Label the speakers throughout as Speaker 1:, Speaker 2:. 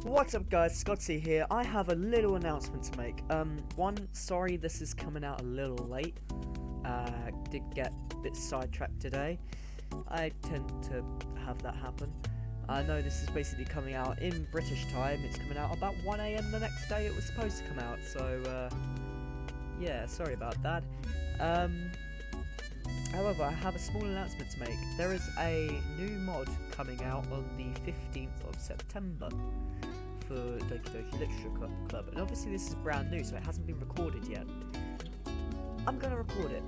Speaker 1: What's up guys, Scotty here. I have a little announcement to make. Sorry this is coming out a little late. Did get a bit sidetracked today. I tend to have that happen. I know this is basically coming out in British time. It's coming out about 1 AM the next day it was supposed to come out, so yeah, sorry about that. However, I have a small announcement to make. There is a new mod coming out on the 15th of September for Doki Doki Literature Club, and obviously this is brand new, so it hasn't been recorded yet. I'm going to record it.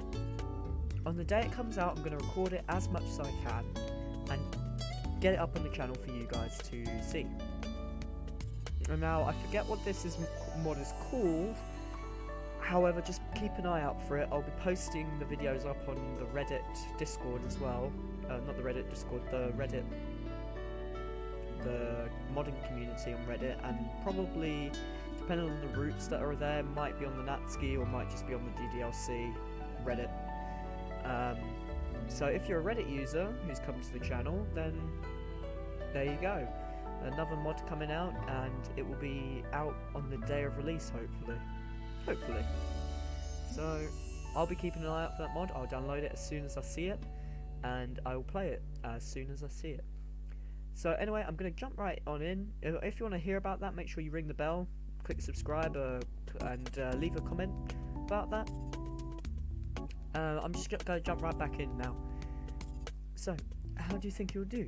Speaker 1: On the day it comes out, I'm going to record it as much as I can, and get it up on the channel for you guys to see. And now, I forget what this mod is called. However, just keep an eye out for it. I'll be posting the videos up on the Reddit Discord as well. Not the Reddit Discord, the Reddit, the modding community on Reddit, and probably, depending on the routes that are there, might be on the Natsuki or might just be on the DDLC Reddit. So if you're a Reddit user who's come to the channel, then there you go. Another mod coming out, and it will be out on the day of release, hopefully. So I'll be keeping an eye out for that mod. I'll download it as soon as I see it, and I will play it as soon as I see it. So anyway, I'm going to jump right on in. If you want to hear about that, make sure you ring the bell, click subscribe, and leave a comment about that. I'm just going to jump right back in now. So, how do you think he'll do?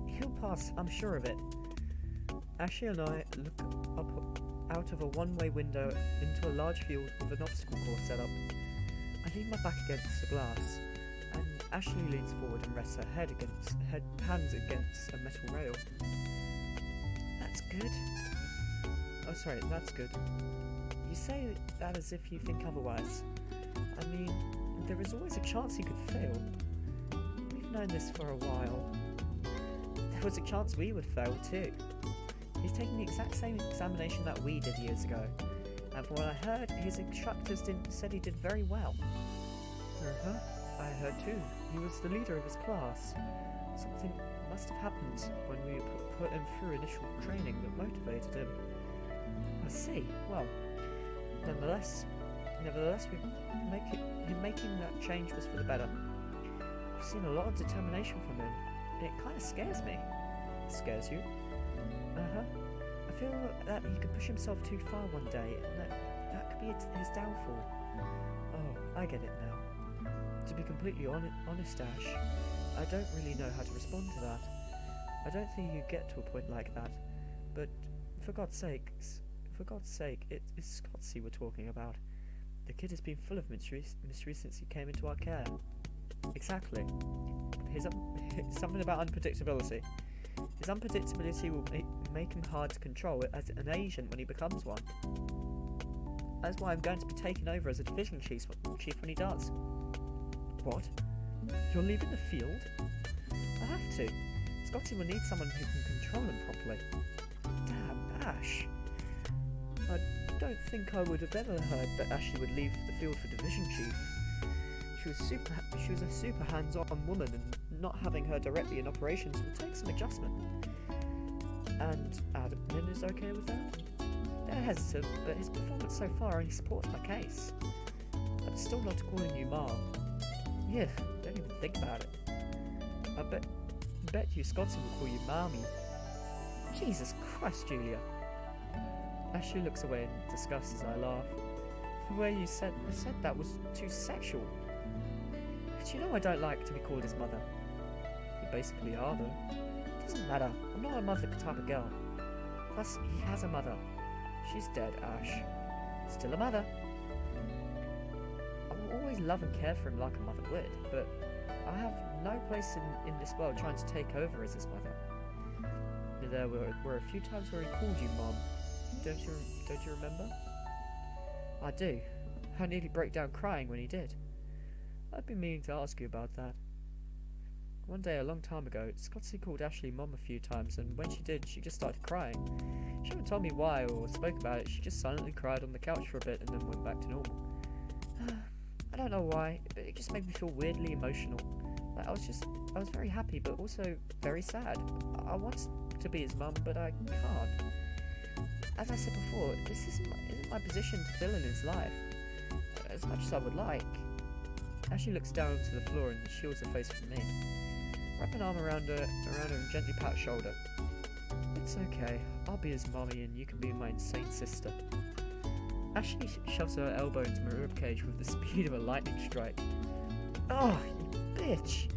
Speaker 1: He'll pass, I'm sure of it. Ashley and I look up out of a one-way window into a large field with an obstacle course set up. I lean my back against the glass, and Ashley leans forward and rests her hands against a metal rail. That's good. Oh, sorry, that's good. You say that as if you think otherwise. I mean, there is always a chance he could fail. We've known this for a while. There was a chance we would fail too. He's taking the exact same examination that we did years ago, and from what I heard, his instructors said he did very well. I heard too. He was the leader of his class. Something must have happened when we put him through initial training that motivated him. I see. Well, nevertheless, making that change was for the better. I've seen a lot of determination from him, and it kind of scares me. Scares you? I feel that he could push himself too far one day, and that could be his downfall. Oh, I get it now. To be completely honest, Ash, I don't really know how to respond to that. I don't think you get to a point like that, but for God's sake, it is Scotsy we're talking about. The kid has been full of mystery since he came into our care. Exactly. Something about unpredictability. His unpredictability will make him hard to control as an agent when he becomes one. That's why I'm going to be taking over as a division chief when he does. What? You're leaving the field? I have to. Scotty will need someone who can control him properly. Damn, Ash. I don't think I would have ever heard that Ashley would leave the field for division chief. She was a super hands-on woman, and not having her directly in operations will take some adjustment. And Admin is okay with that? They're hesitant, but his performance so far only supports my case. I'm still not calling you Mom. Yeah, don't even think about it. I bet you Scotty will call you Mommy. Jesus Christ, Julia. Ashley looks away in disgust as I laugh. The way you said that was too sexual. But you know I don't like to be called his mother. You basically are, though. Doesn't matter. I'm not a mother type of girl. Plus, he has a mother. She's dead, Ash. Still a mother. I will always love and care for him like a mother would, but I have no place in this world trying to take over as his mother. There were a few times where he called you Mom. Don't you remember? I do. I nearly broke down crying when he did. I've been meaning to ask you about that. One day a long time ago, Scotty called Ashley Mom a few times, and when she did, she just started crying. She hadn't told me why or spoke about it. She just silently cried on the couch for a bit and then went back to normal. I don't know why, but it just made me feel weirdly emotional, I was very happy, but also very sad. I want to be his mum, but I can't. As I said before, this isn't my position to fill in his life, as much as I would like. Ashley looks down to the floor and shields her face from me. Wrap an arm around her and gently pat her shoulder. It's okay. I'll be his mommy and you can be my insane sister. Ashley shoves her elbow into my ribcage with the speed of a lightning strike. Oh, you bitch!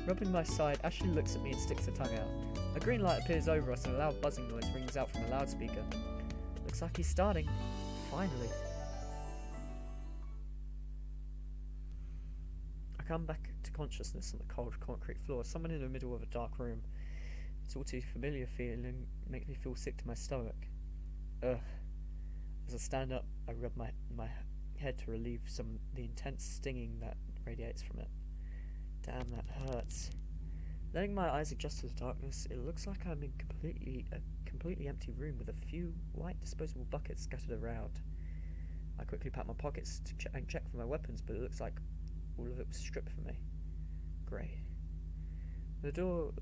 Speaker 1: Rubbing my side, Ashley looks at me and sticks her tongue out. A green light appears over us and a loud buzzing noise rings out from a loudspeaker. Looks like he's starting. Finally. I come back to consciousness on the cold concrete floor, someone in the middle of a dark room. It's all too familiar feeling, makes me feel sick to my stomach. Ugh. As I stand up, I rub my head to relieve some of the intense stinging that radiates from it. Damn, that hurts. Letting my eyes adjust to the darkness, it looks like I'm in a completely empty room with a few white disposable buckets scattered around. I quickly pat my pockets to check for my weapons, but it looks like all of it was stripped from me. Great. The door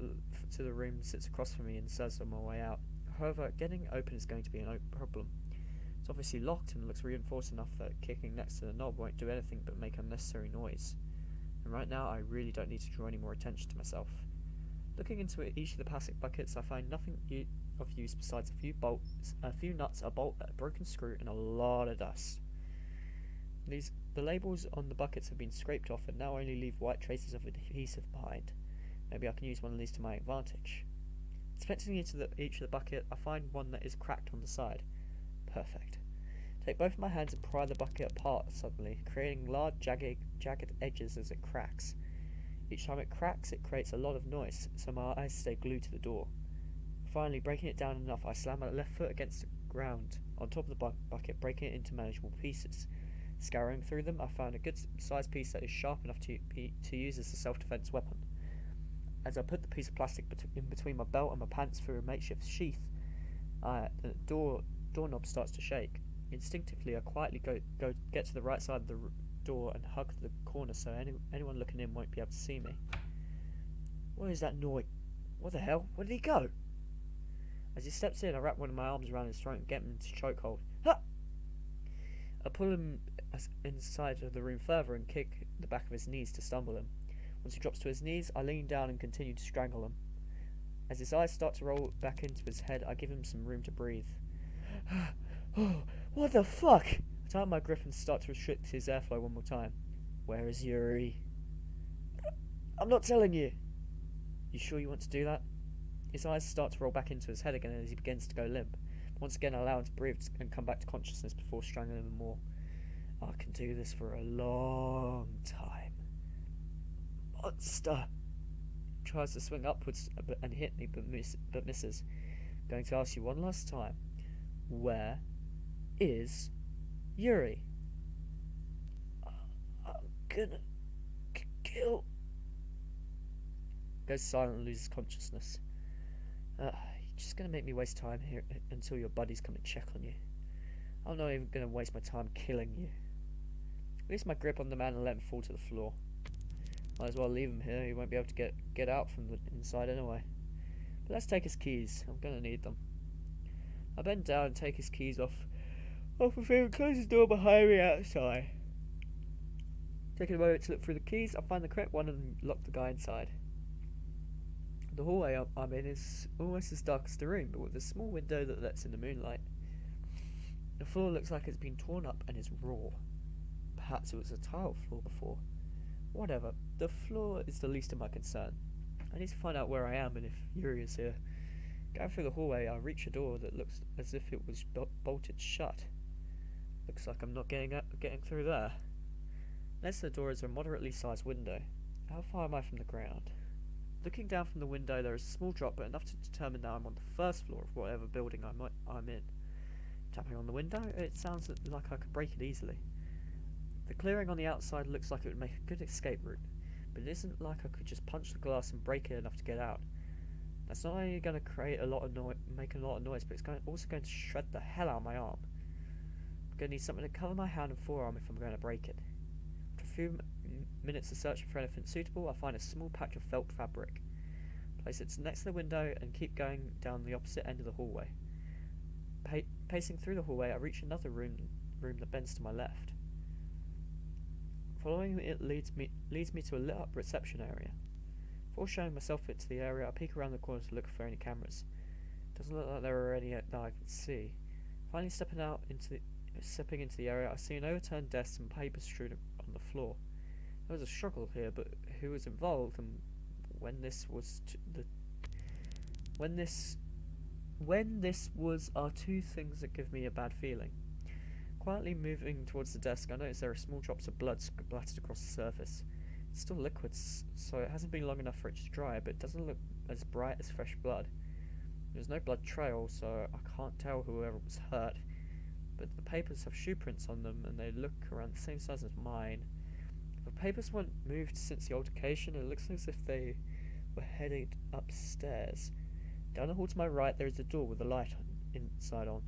Speaker 1: to the room sits across from me and says on my way out. However, getting it open is going to be a problem. It's obviously locked and looks reinforced enough that kicking next to the knob won't do anything but make unnecessary noise. And right now I really don't need to draw any more attention to myself. Looking into each of the plastic buckets, I find nothing of use besides a few bolts, a few nuts, a bolt, a broken screw, and a lot of dust. The labels on the buckets have been scraped off and now only leave white traces of adhesive behind. Maybe I can use one of these to my advantage. Inspecting into each of the bucket, I find one that is cracked on the side. Perfect. Take both of my hands and pry the bucket apart suddenly, creating large jagged edges as it cracks. Each time it cracks, it creates a lot of noise, so my eyes stay glued to the door. Finally, breaking it down enough, I slam my left foot against the ground on top of the bucket, breaking it into manageable pieces. Scouring through them, I found a good-sized piece that is sharp enough to use as a self-defense weapon. As I put the piece of plastic in between my belt and my pants through a makeshift sheath, the doorknob starts to shake. Instinctively, I quietly get to the right side of the door and hug the corner so anyone looking in won't be able to see me. What is that noise? What the hell? Where did he go? As he steps in, I wrap one of my arms around his throat and get him into chokehold. Ha! I pull him inside of the room further and kick the back of his knees to stumble him. Once he drops to his knees, I lean down and continue to strangle him. As his eyes start to roll back into his head, I give him some room to breathe. Oh, what the fuck? I tighten my grip and start to restrict his airflow one more time. Where is Yuri? I'm not telling you. You sure you want to do that? His eyes start to roll back into his head again as he begins to go limp. Once again, I allow him to breathe and come back to consciousness before strangling him more. I can do this for a long time. Monster! He tries to swing upwards and hit me, but misses. I'm going to ask you one last time. Where is Yuri? I'm gonna kill. Goes silent and loses consciousness. You're just gonna make me waste time here until your buddies come and check on you. I'm not even gonna waste my time killing you. Release my grip on the man and let him fall to the floor. Might as well leave him here. He won't be able to get out from the inside anyway. But let's take his keys. I'm gonna need them. I bend down and take his keys off of him and close his door behind me outside. Taking a moment to look through the keys, I find the correct one and lock the guy inside. The hallway I'm in is almost as dark as the room, but with a small window that lets in the moonlight. The floor looks like it's been torn up and is raw. Perhaps it was a tile floor before. Whatever, the floor is the least of my concern. I need to find out where I am and if Yuri is here. Going through the hallway, I reach a door that looks as if it was bolted shut. Looks like I'm not getting through there. Next to the door is a moderately sized window. How far am I from the ground? Looking down from the window, there is a small drop, but enough to determine that I'm on the first floor of whatever building I'm in. Tapping on the window, it sounds like I could break it easily. The clearing on the outside looks like it would make a good escape route, but it isn't like I could just punch the glass and break it enough to get out. That's not only going to create make a lot of noise, but it's also going to shred the hell out of my arm. I'm going to need something to cover my hand and forearm if I'm going to break it. What After a few minutes of searching for anything suitable, I find a small patch of felt fabric. Place it next to the window and keep going down the opposite end of the hallway. Pacing through the hallway, I reach another room that bends to my left. Following it leads me to a lit up reception area. Before showing myself into the area, I peek around the corner to look for any cameras. Doesn't look like there are any that I can see. Finally stepping into the area, I see an overturned desk and papers strewn on the floor. There was a struggle here, but who was involved and when this was are two things that give me a bad feeling. Quietly moving towards the desk, I notice there are small drops of blood splattered across the surface. It's still liquid, so it hasn't been long enough for it to dry, but it doesn't look as bright as fresh blood. There's no blood trail, so I can't tell whoever was hurt, but the papers have shoe prints on them and they look around the same size as mine. The papers weren't moved since the altercation, and it looks as if they were headed upstairs. Down the hall to my right there is a door with a light inside on.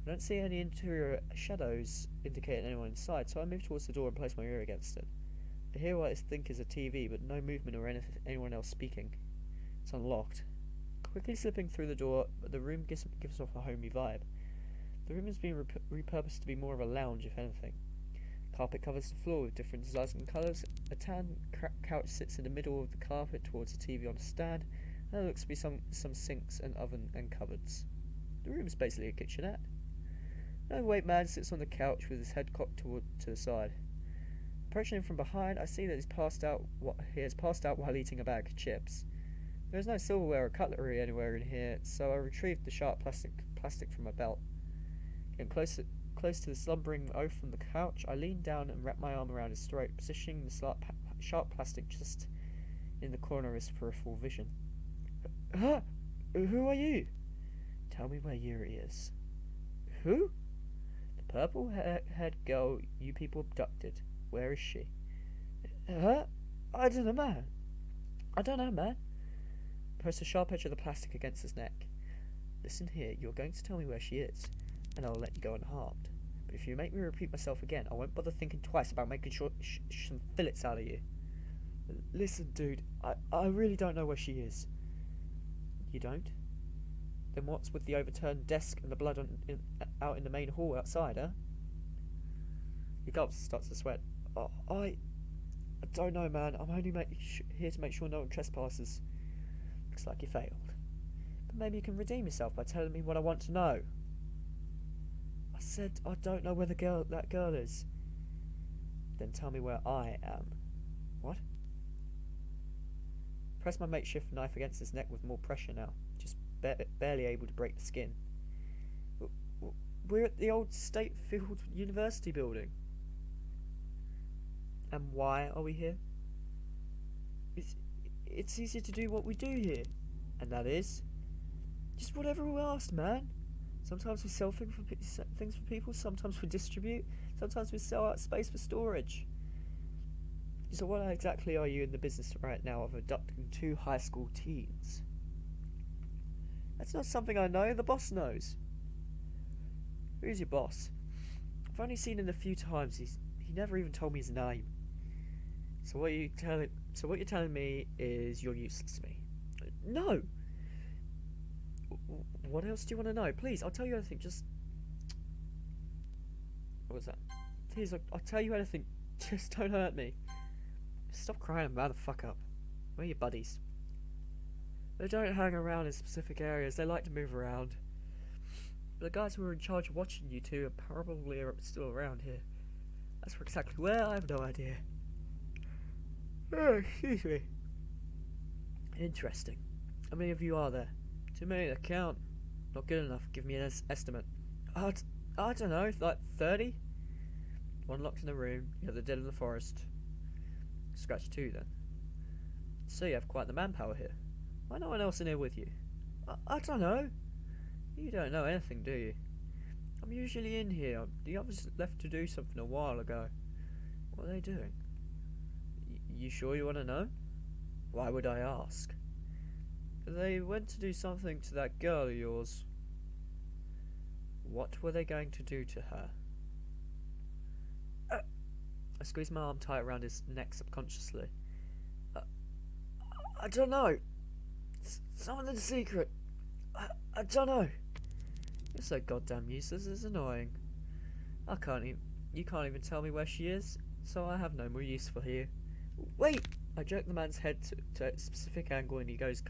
Speaker 1: I don't see any interior shadows indicating anyone inside, so I move towards the door and place my ear against it. I hear what I think is a TV, but no movement or anyone else speaking. It's unlocked. Quickly slipping through the door, the room gives off a homey vibe. The room has been repurposed to be more of a lounge, if anything. Carpet covers the floor with different designs and colours. A tan couch sits in the middle of the carpet towards the TV on a stand, and there looks to be some sinks and oven and cupboards. The room is basically a kitchenette. An overweight man sits on the couch with his head cocked to the side. Approaching him from behind, I see that he has passed out while eating a bag of chips. There is no silverware or cutlery anywhere in here, so I retrieved the sharp plastic from my belt. Getting close to the slumbering oaf from the couch, I lean down and wrap my arm around his throat, positioning the sharp plastic just in the corner of his peripheral vision. Huh? Who are you? Tell me where Yuri is. Who? The purple-haired girl you people abducted. Where is she? Huh? I don't know, man. Press the sharp edge of the plastic against his neck. Listen here, you're going to tell me where she is, and I'll let you go unharmed. But if you make me repeat myself again, I won't bother thinking twice about making some fillets out of you. Listen, dude, I really don't know where she is. You don't? Then what's with the overturned desk and the blood out in the main hall outside, huh? He gulps and starts to sweat. I don't know, man. I'm only here to make sure no one trespasses. Looks like you failed. But maybe you can redeem yourself by telling me what I want to know. I said I don't know where that girl is. Then tell me where I am. What? Press my makeshift knife against his neck with more pressure now, just barely able to break the skin. We're at the old Statefield University building. And why are we here? It's easy to do what we do here, and that is just whatever we're asked, man. Sometimes we sell things for people, sometimes we distribute, sometimes we sell out space for storage. So what exactly are you in the business right now of abducting 2 high school teens? That's not something I know, the boss knows. Who's your boss? I've only seen him a few times, he never even told me his name. So what you're telling me is you're useless to me? No! What else do you want to know? Please, I'll tell you anything, just... What was that? Please, I'll tell you anything, just don't hurt me. Stop crying and man the fuck up. Where are your buddies? They don't hang around in specific areas, they like to move around. The guys who are in charge of watching you two are probably still around here. That's exactly where, I have no idea. Oh, excuse me. Interesting. How many of you are there? Too many to count. Not good enough. Give me an estimate. I don't know, like 30? One locked in a room, the other dead in the forest. Scratch 2 then. So you have quite the manpower here. Why no one else in here with you? I don't know. You don't know anything, do you? I'm usually in here. The others left to do something a while ago. What are they doing? You sure you want to know? Why would I ask? They went to do something to that girl of yours. What were they going to do to her? I squeeze my arm tight around his neck subconsciously. I don't know. Something secret. I don't know. You're so goddamn useless, it's annoying. You can't even tell me where she is, so I have no more use for you. Wait! I jerk the man's head to a specific angle and he goes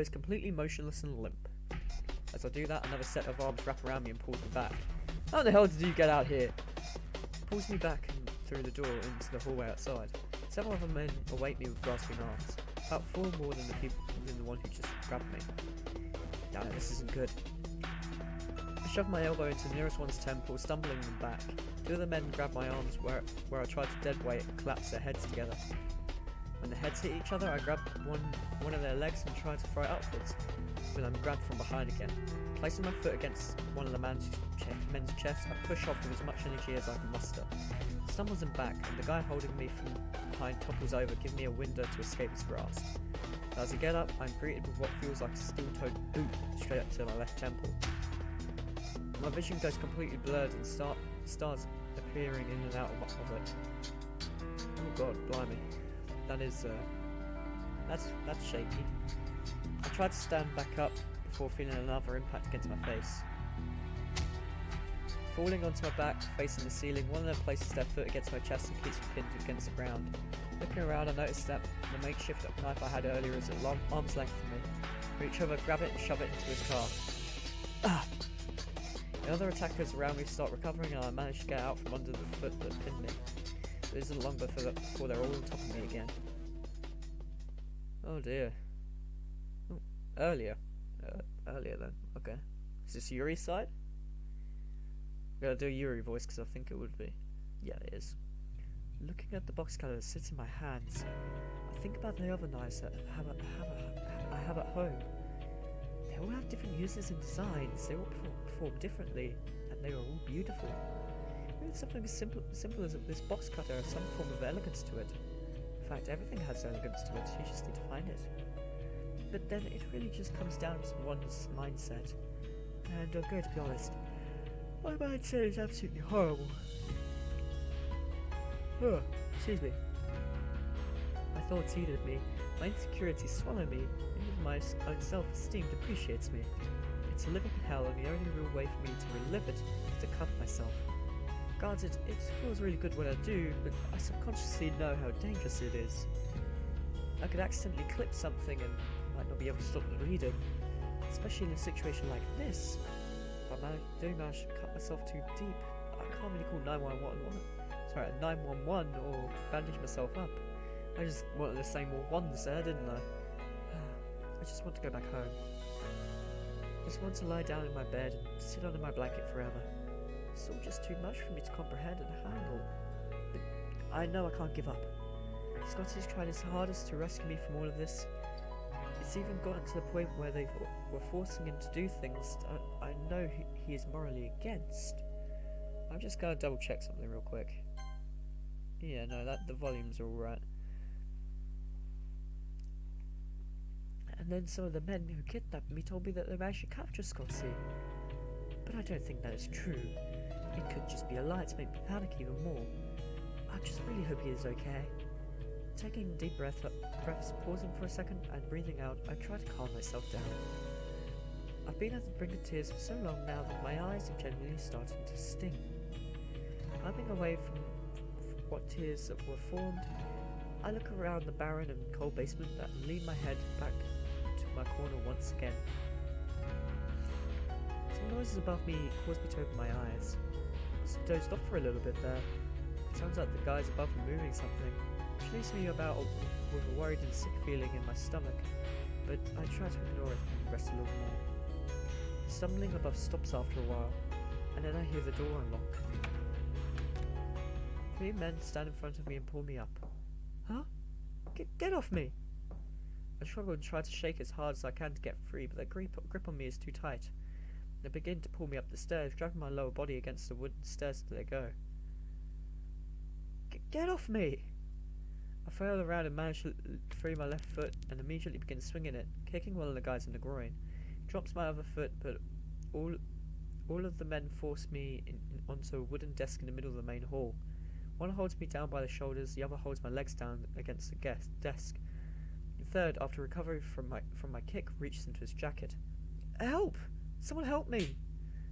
Speaker 1: completely motionless and limp. As I do that, another set of arms wrap around me and pulls me back. How the hell did you get out here? He pulls me back and through the door into the hallway outside. Several other men await me with grasping arms. About 4 more than the one who just grabbed me. Damn it, this isn't good. I shove my elbow into the nearest one's temple, stumbling them back. 2 of the men grab my arms where I try to dead weight and collapse their heads together. When the heads hit each other, I grab one of their legs and try to throw it upwards, but I'm grabbed from behind again. Placing my foot against one of the men's chest, I push off with as much energy as I can muster. It stumbles him back, and the guy holding me from behind topples over, giving me a window to escape his grasp. As I get up, I'm greeted with what feels like a steel-toed boot straight up to my left temple. My vision goes completely blurred and starts appearing in and out of it. Oh god, blimey. That's shaky. I tried to stand back up before feeling another impact against my face. Falling onto my back, facing the ceiling, one of them places their foot against my chest and keeps me pinned against the ground. Looking around, I noticed that the makeshift knife I had earlier is at arm's length from me. Reach over, grab it and shove it into his car. Ah! The other attackers around me start recovering and I manage to get out from under the foot that pinned me. It isn't long before they're all on top of me again. Oh dear. Oh, earlier then. Okay. Is this Yuri's side? I'm gonna do a Yuri voice because I think it would be. Yeah, it is. Looking at the box cutter that sits in my hands, I think about the other knives that I have at home. They all have different uses and designs. They all perform differently, and they are all beautiful. Maybe something as simple as this box cutter has some form of elegance to it. In fact, everything has elegance to it. You just need to find it. But then it really just comes down to one's mindset. And I'm going to be honest, my mindset is absolutely horrible. Oh, excuse me. My thoughts eat at me. My insecurities swallow me. Even my own self-esteem depreciates me. It's a living hell, and the only real way for me to relive it is to cut myself. Granted, it feels really good when I do, but I subconsciously know how dangerous it is. I could accidentally clip something and might not be able to stop the bleeding, especially in a situation like this. If I manage to cut myself too deep, I can't really call 911 or bandage myself up. I just wanted to say more ones there, didn't I? I just want to go back home. I just want to lie down in my bed and sit under my blanket forever. It's all just too much for me to comprehend and handle. But I know I can't give up. Scotty's tried his hardest to rescue me from all of this. It's even gotten to the point where they were forcing him to do things I know he is morally against. I'm just gonna double check something real quick. Yeah, no, the volumes are alright. And then some of the men who kidnapped me told me that they've actually captured Scotty. But I don't think that is true. It could just be a lie to make me panic even more. I just really hope he is okay. Taking deep breaths, pausing for a second and breathing out, I try to calm myself down. I've been at the brink of tears for so long now that my eyes are genuinely starting to sting. Climbing away from what tears that were formed, I look around the barren and cold basement and lean my head back to my corner once again. Some noises above me cause me to open my eyes. I must have dozed off for a little bit there. It sounds like the guys above me moving something, which leaves me about with a worried and sick feeling in my stomach, but I try to ignore it and rest a little more. The stumbling above stops after a while, and then I hear the door unlock. 3 men stand in front of me and pull me up. Huh? Get off me! I struggle and try to shake as hard as I can to get free, but their grip on me is too tight. They begin to pull me up the stairs, dragging my lower body against the wooden stairs as they go. Get off me! I flail around and manage to free my left foot and immediately begin swinging it, kicking one of the guys in the groin. He drops my other foot, but all of the men force me onto a wooden desk in the middle of the main hall. One holds me down by the shoulders, the other holds my legs down against the desk. The third, after recovery from my kick, reaches into his jacket. Help! Someone help me!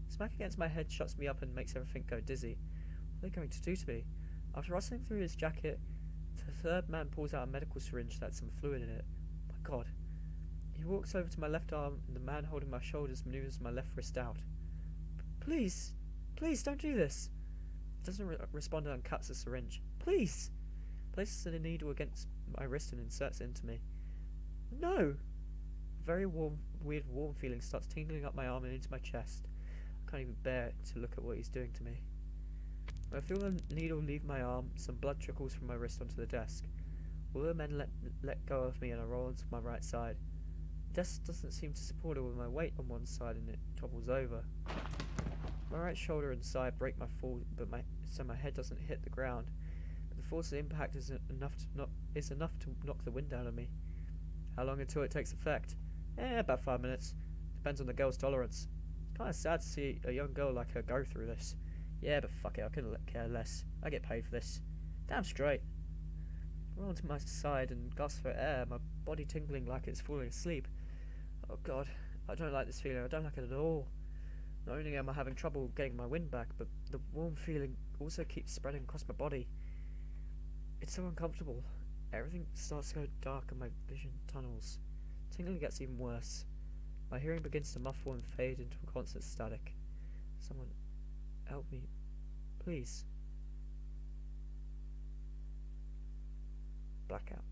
Speaker 1: Smack against my head shuts me up and makes everything go dizzy. What are they going to do to me? After rustling through his jacket, the third man pulls out a medical syringe that had some fluid in it. My God. He walks over to my left arm, and the man holding my shoulders maneuvers my left wrist out. Please! Please, don't do this! He doesn't respond and uncuts the syringe. Please! Places the needle against my wrist and inserts it into me. No! A very weird warm feeling starts tingling up my arm and into my chest. I can't even bear to look at what he's doing to me. When I feel the needle leave my arm, some blood trickles from my wrist onto the desk. All the men let go of me and I roll onto my right side. The desk doesn't seem to support it with my weight on one side and it topples over. My right shoulder and side break my fall, so my head doesn't hit the ground. But the force of the impact is enough to knock the wind out of me. How long until it takes effect? About 5 minutes. Depends on the girl's tolerance. It's kind of sad to see a young girl like her go through this. Yeah, but fuck it, I couldn't care less. I get paid for this. Damn straight. I roll onto my side and gasp for air, my body tingling like it's falling asleep. Oh God, I don't like this feeling. I don't like it at all. Not only am I having trouble getting my wind back, but the warm feeling also keeps spreading across my body. It's so uncomfortable. Everything starts to go dark and my vision tunnels. Tingling gets even worse. My hearing begins to muffle and fade into a constant static. Someone help me, please. Blackout.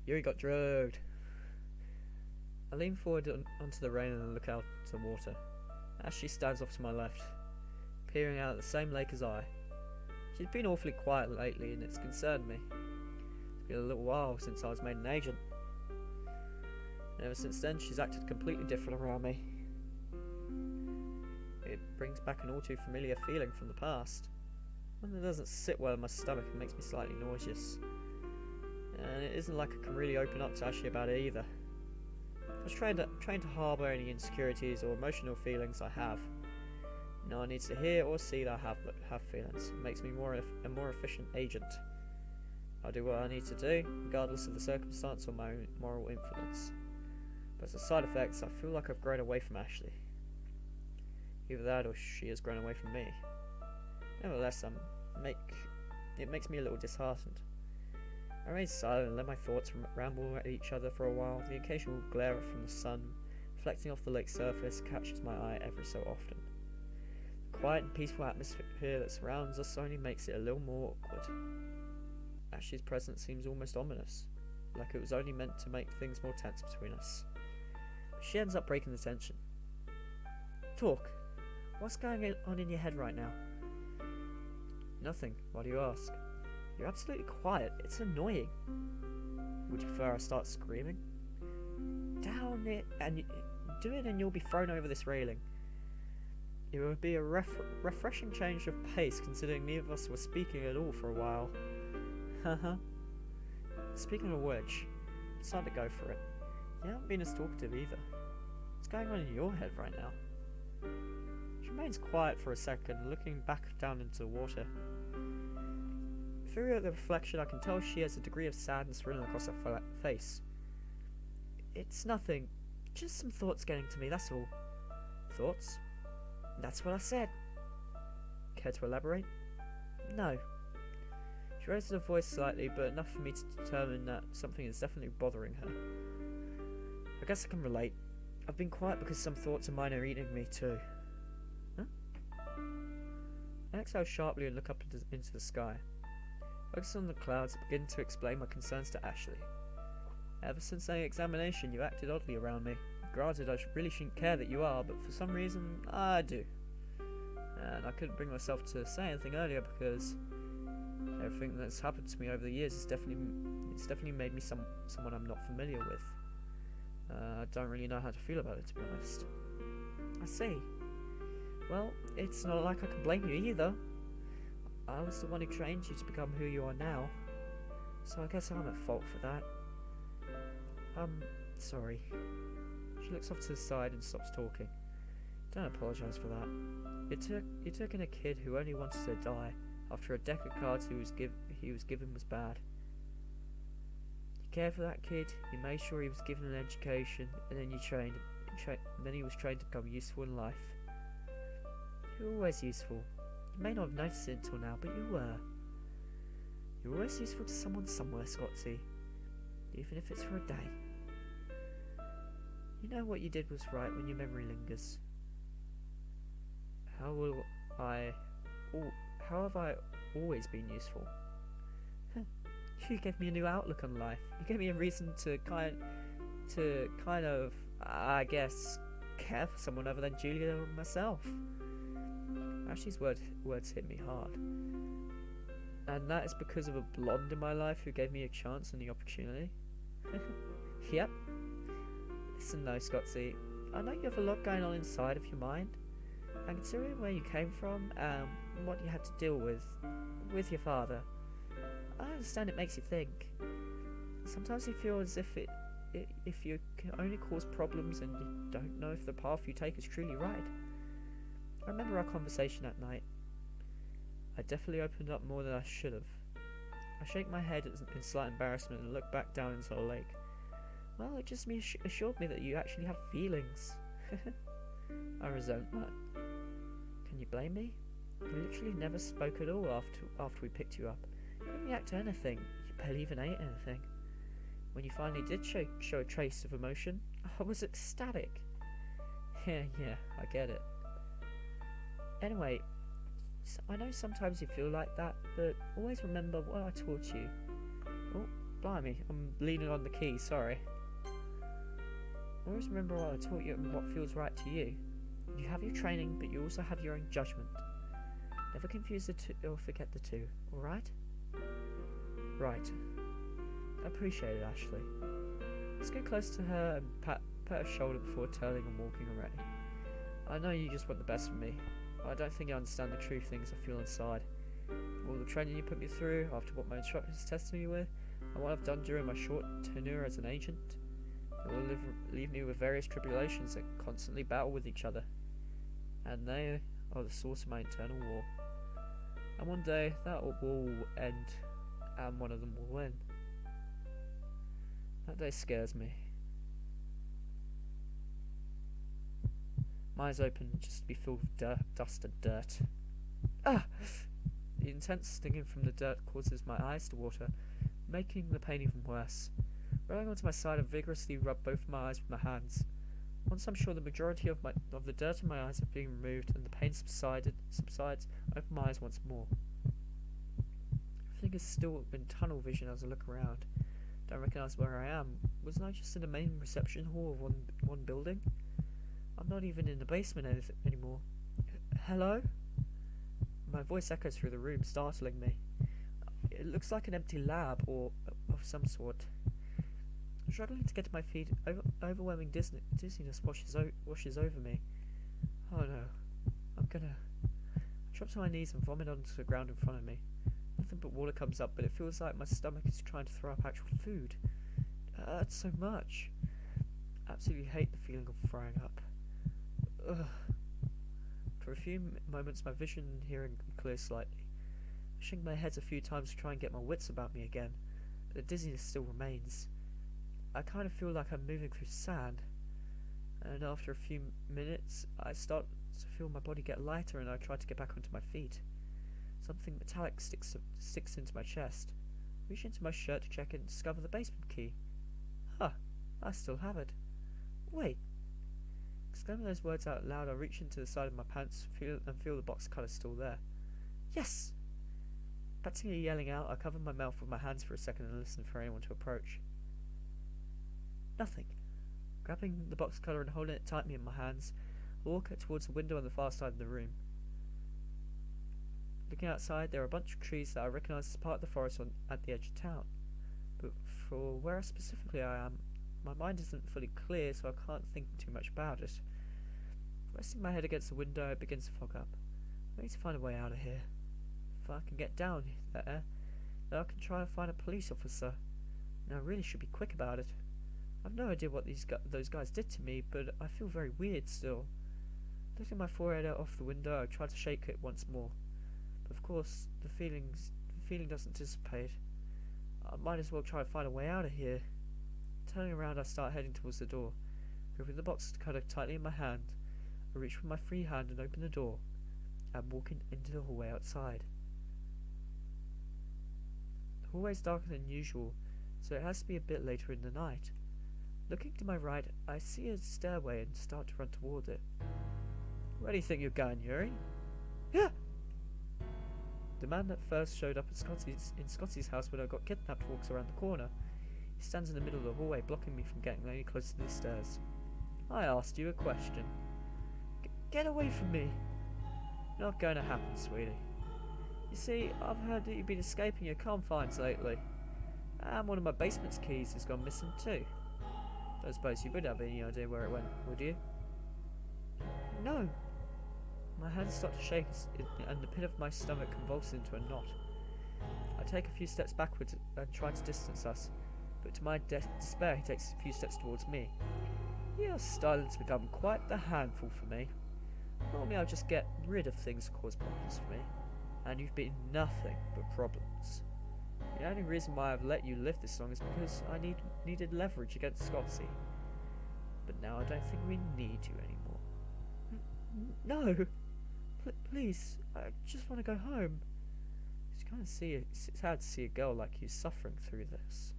Speaker 1: Yuri got drugged. I lean forward onto the rail and look out to the water. Ashley stands off to my left, peering out at the same lake as I. She's been awfully quiet lately and it's concerned me. It's been a little while since I was made an agent. And ever since then she's acted completely different around me. It brings back an all too familiar feeling from the past. One that doesn't sit well in my stomach and makes me slightly nauseous. And it isn't like I can really open up to Ashley about it either. I was trained to harbour any insecurities or emotional feelings I have. No one needs to hear or see that I have feelings. It makes me a more efficient agent. I'll do what I need to do, regardless of the circumstance or my own moral influence. But as a side effect, I feel like I've grown away from Ashley. Either that or she has grown away from me. Nevertheless, it makes me a little disheartened. I remain silent and let my thoughts ramble at each other for a while. The occasional glare from the sun, reflecting off the lake's surface, catches my eye every so often. The quiet and peaceful atmosphere that surrounds us only makes it a little more awkward. Ashley's presence seems almost ominous, like it was only meant to make things more tense between us. But she ends up breaking the tension. Talk. What's going on in your head right now? Nothing. Why do you ask? You're absolutely quiet. It's annoying. Would you prefer I start screaming? Down it and do it and you'll be thrown over this railing. It would be a refreshing change of pace considering neither of us were speaking at all for a while. Haha. Speaking of which, it's time to go for it. You haven't been as talkative either. What's going on in your head right now? She remains quiet for a second, looking back down into the water. Through the reflection, I can tell she has a degree of sadness written across her face. It's nothing. Just some thoughts getting to me, that's all. Thoughts? That's what I said. Care to elaborate? No. She raises her voice slightly, but enough for me to determine that something is definitely bothering her. I guess I can relate. I've been quiet because some thoughts of mine are eating me too. Huh? I exhale sharply and look up into the sky. Focus on the clouds and begin to explain my concerns to Ashley. Ever since the examination, you acted oddly around me. Granted, I really shouldn't care that you are, but for some reason, I do. And I couldn't bring myself to say anything earlier because everything that's happened to me over the years has definitely made me someone I'm not familiar with. I don't really know how to feel about it, to be honest. I see. Well, it's not like I can blame you either. I was the one who trained you to become who you are now, so I guess I'm at fault for that. Sorry. She looks off to the side and stops talking. Don't apologise for that. You took in a kid who only wanted to die after a deck of cards he was given was bad. You cared for that kid, you made sure he was given an education, and then you then he was trained to become useful in life. You were always useful. You may not have noticed it until now, but you were. You're always useful to someone somewhere, Scotty. Even if it's for a day. You know what you did was right when your memory lingers. How have I always been useful? You gave me a new outlook on life. You gave me a reason to kind of, I guess, care for someone other than Julia or myself. Ashley's words hit me hard. And that is because of a blonde in my life who gave me a chance and the opportunity? Yep. Listen though, Scotty, I know you have a lot going on inside of your mind, and considering where you came from and what you had to deal with your father, I understand it makes you think. Sometimes you feel as if if you can only cause problems and you don't know if the path you take is truly right. I remember our conversation that night. I definitely opened up more than I should have. I shake my head in slight embarrassment and look back down into the lake. Well, it just assured me that you actually have feelings. I resent that. Can you blame me? You literally never spoke at all after we picked you up. You didn't react to anything. You barely even ate anything. When you finally did show a trace of emotion, I was ecstatic. Yeah, I get it. Anyway, I know sometimes you feel like that, but always remember what I taught you. Oh, blimey, I'm leaning on the key, sorry. Always remember what I taught you and what feels right to you. You have your training, but you also have your own judgment. Never confuse the two or forget the two, alright? Right. I appreciate it, Ashley. Let's get close to her and pat her shoulder before turning and walking away. I know you just want the best for me, but I don't think you understand the true things I feel inside. All the training you put me through, after what my instructors tested me with, and what I've done during my short tenure as an agent, it will leave me with various tribulations that constantly battle with each other. And they are the source of my internal war. And one day, that war will end, and one of them will win. That day scares me. My eyes open just to be filled with dust and dirt. Ah! The intense stinging from the dirt causes my eyes to water, making the pain even worse. Rolling onto my side, I vigorously rub both my eyes with my hands. Once I'm sure the majority of the dirt in my eyes have been removed and the pain subsides, I open my eyes once more. Everything is still in tunnel vision as I look around. Don't recognise where I am. Wasn't I just in the main reception hall of one building? I'm not even in the basement anymore. Hello? My voice echoes through the room, startling me. It looks like an empty lab or of some sort. I'm struggling to get to my feet. Overwhelming dizziness washes over me. Oh no. I drop to my knees and vomit onto the ground in front of me. Nothing but water comes up, but it feels like my stomach is trying to throw up actual food. It hurts so much. I absolutely hate the feeling of throwing up. Ugh. For a few moments, my vision and hearing clears slightly. I shake my head a few times to try and get my wits about me again, but the dizziness still remains. I kind of feel like I'm moving through sand, and after a few minutes, I start to feel my body get lighter, and I try to get back onto my feet. Something metallic sticks into my chest. I reach into my shirt to check and discover the basement key. Huh, I still have it. Wait. Exclaiming those words out loud, I reach into the side of my pants and feel the box cutter still there. Yes! Practically yelling out, I cover my mouth with my hands for a second and listen for anyone to approach. Nothing. Grabbing the box cutter and holding it tightly in my hands, I walk towards the window on the far side of the room. Looking outside, there are a bunch of trees that I recognise as part of the forest at the edge of town. But for where specifically I am, my mind isn't fully clear, so I can't think too much about it. Resting my head against the window, it begins to fog up. I need to find a way out of here. If I can get down there, then I can try and find a police officer. And I really should be quick about it. I've no idea what those guys did to me, but I feel very weird still. Lifting my forehead out off the window, I tried to shake it once more. But of course, the feeling doesn't dissipate. I might as well try to find a way out of here. Turning around, I start heading towards the door. Gripping the box cutter tightly in my hand, I reach with my free hand and open the door. I'm walking into the hallway outside. The hallway is darker than usual, so it has to be a bit later in the night. Looking to my right, I see a stairway and start to run toward it. Where do you think you're going, Yuri? Yeah! The man that first showed up at Scotty's house when I got kidnapped walks around the corner. He stands in the middle of the hallway, blocking me from getting any closer to the stairs. I asked you a question. Get away from me! Not going to happen, sweetie. You see, I've heard that you've been escaping your confines lately. And one of my basement's keys has gone missing too. Don't suppose you would have any idea where it went, would you? No. My hands start to shake and the pit of my stomach convulses into a knot. I take a few steps backwards and try to distance us, but to my despair he takes a few steps towards me. Your style has become quite the handful for me. Normally I'll just get rid of things that cause problems for me, and you've been nothing but problems. The only reason why I've let you live this long is because I needed leverage against Scotty. But now I don't think we need you anymore. No! Please, I just want to go home. It's hard to see a girl like you suffering through this.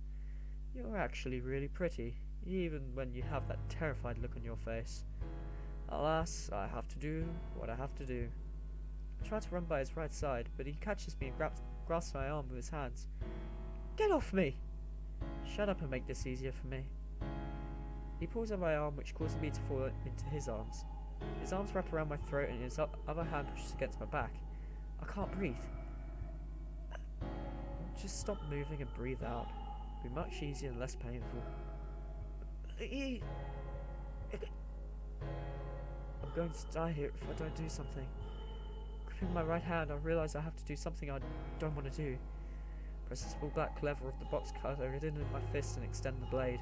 Speaker 1: You're actually really pretty, even when you have that terrified look on your face. Alas, I have to do what I have to do. I try to run by his right side, but he catches me and grasps my arm with his hands. Get off me! Shut up and make this easier for me. He pulls on my arm, which causes me to fall into his arms. His arms wrap around my throat and his other hand pushes against my back. I can't breathe. Just stop moving and breathe out. It'll be much easier and less painful. I'm going to die here if I don't do something. Gripping my right hand, I realise I have to do something I don't want to do. Press the small black lever of the box cutter in with my fist and extend the blade.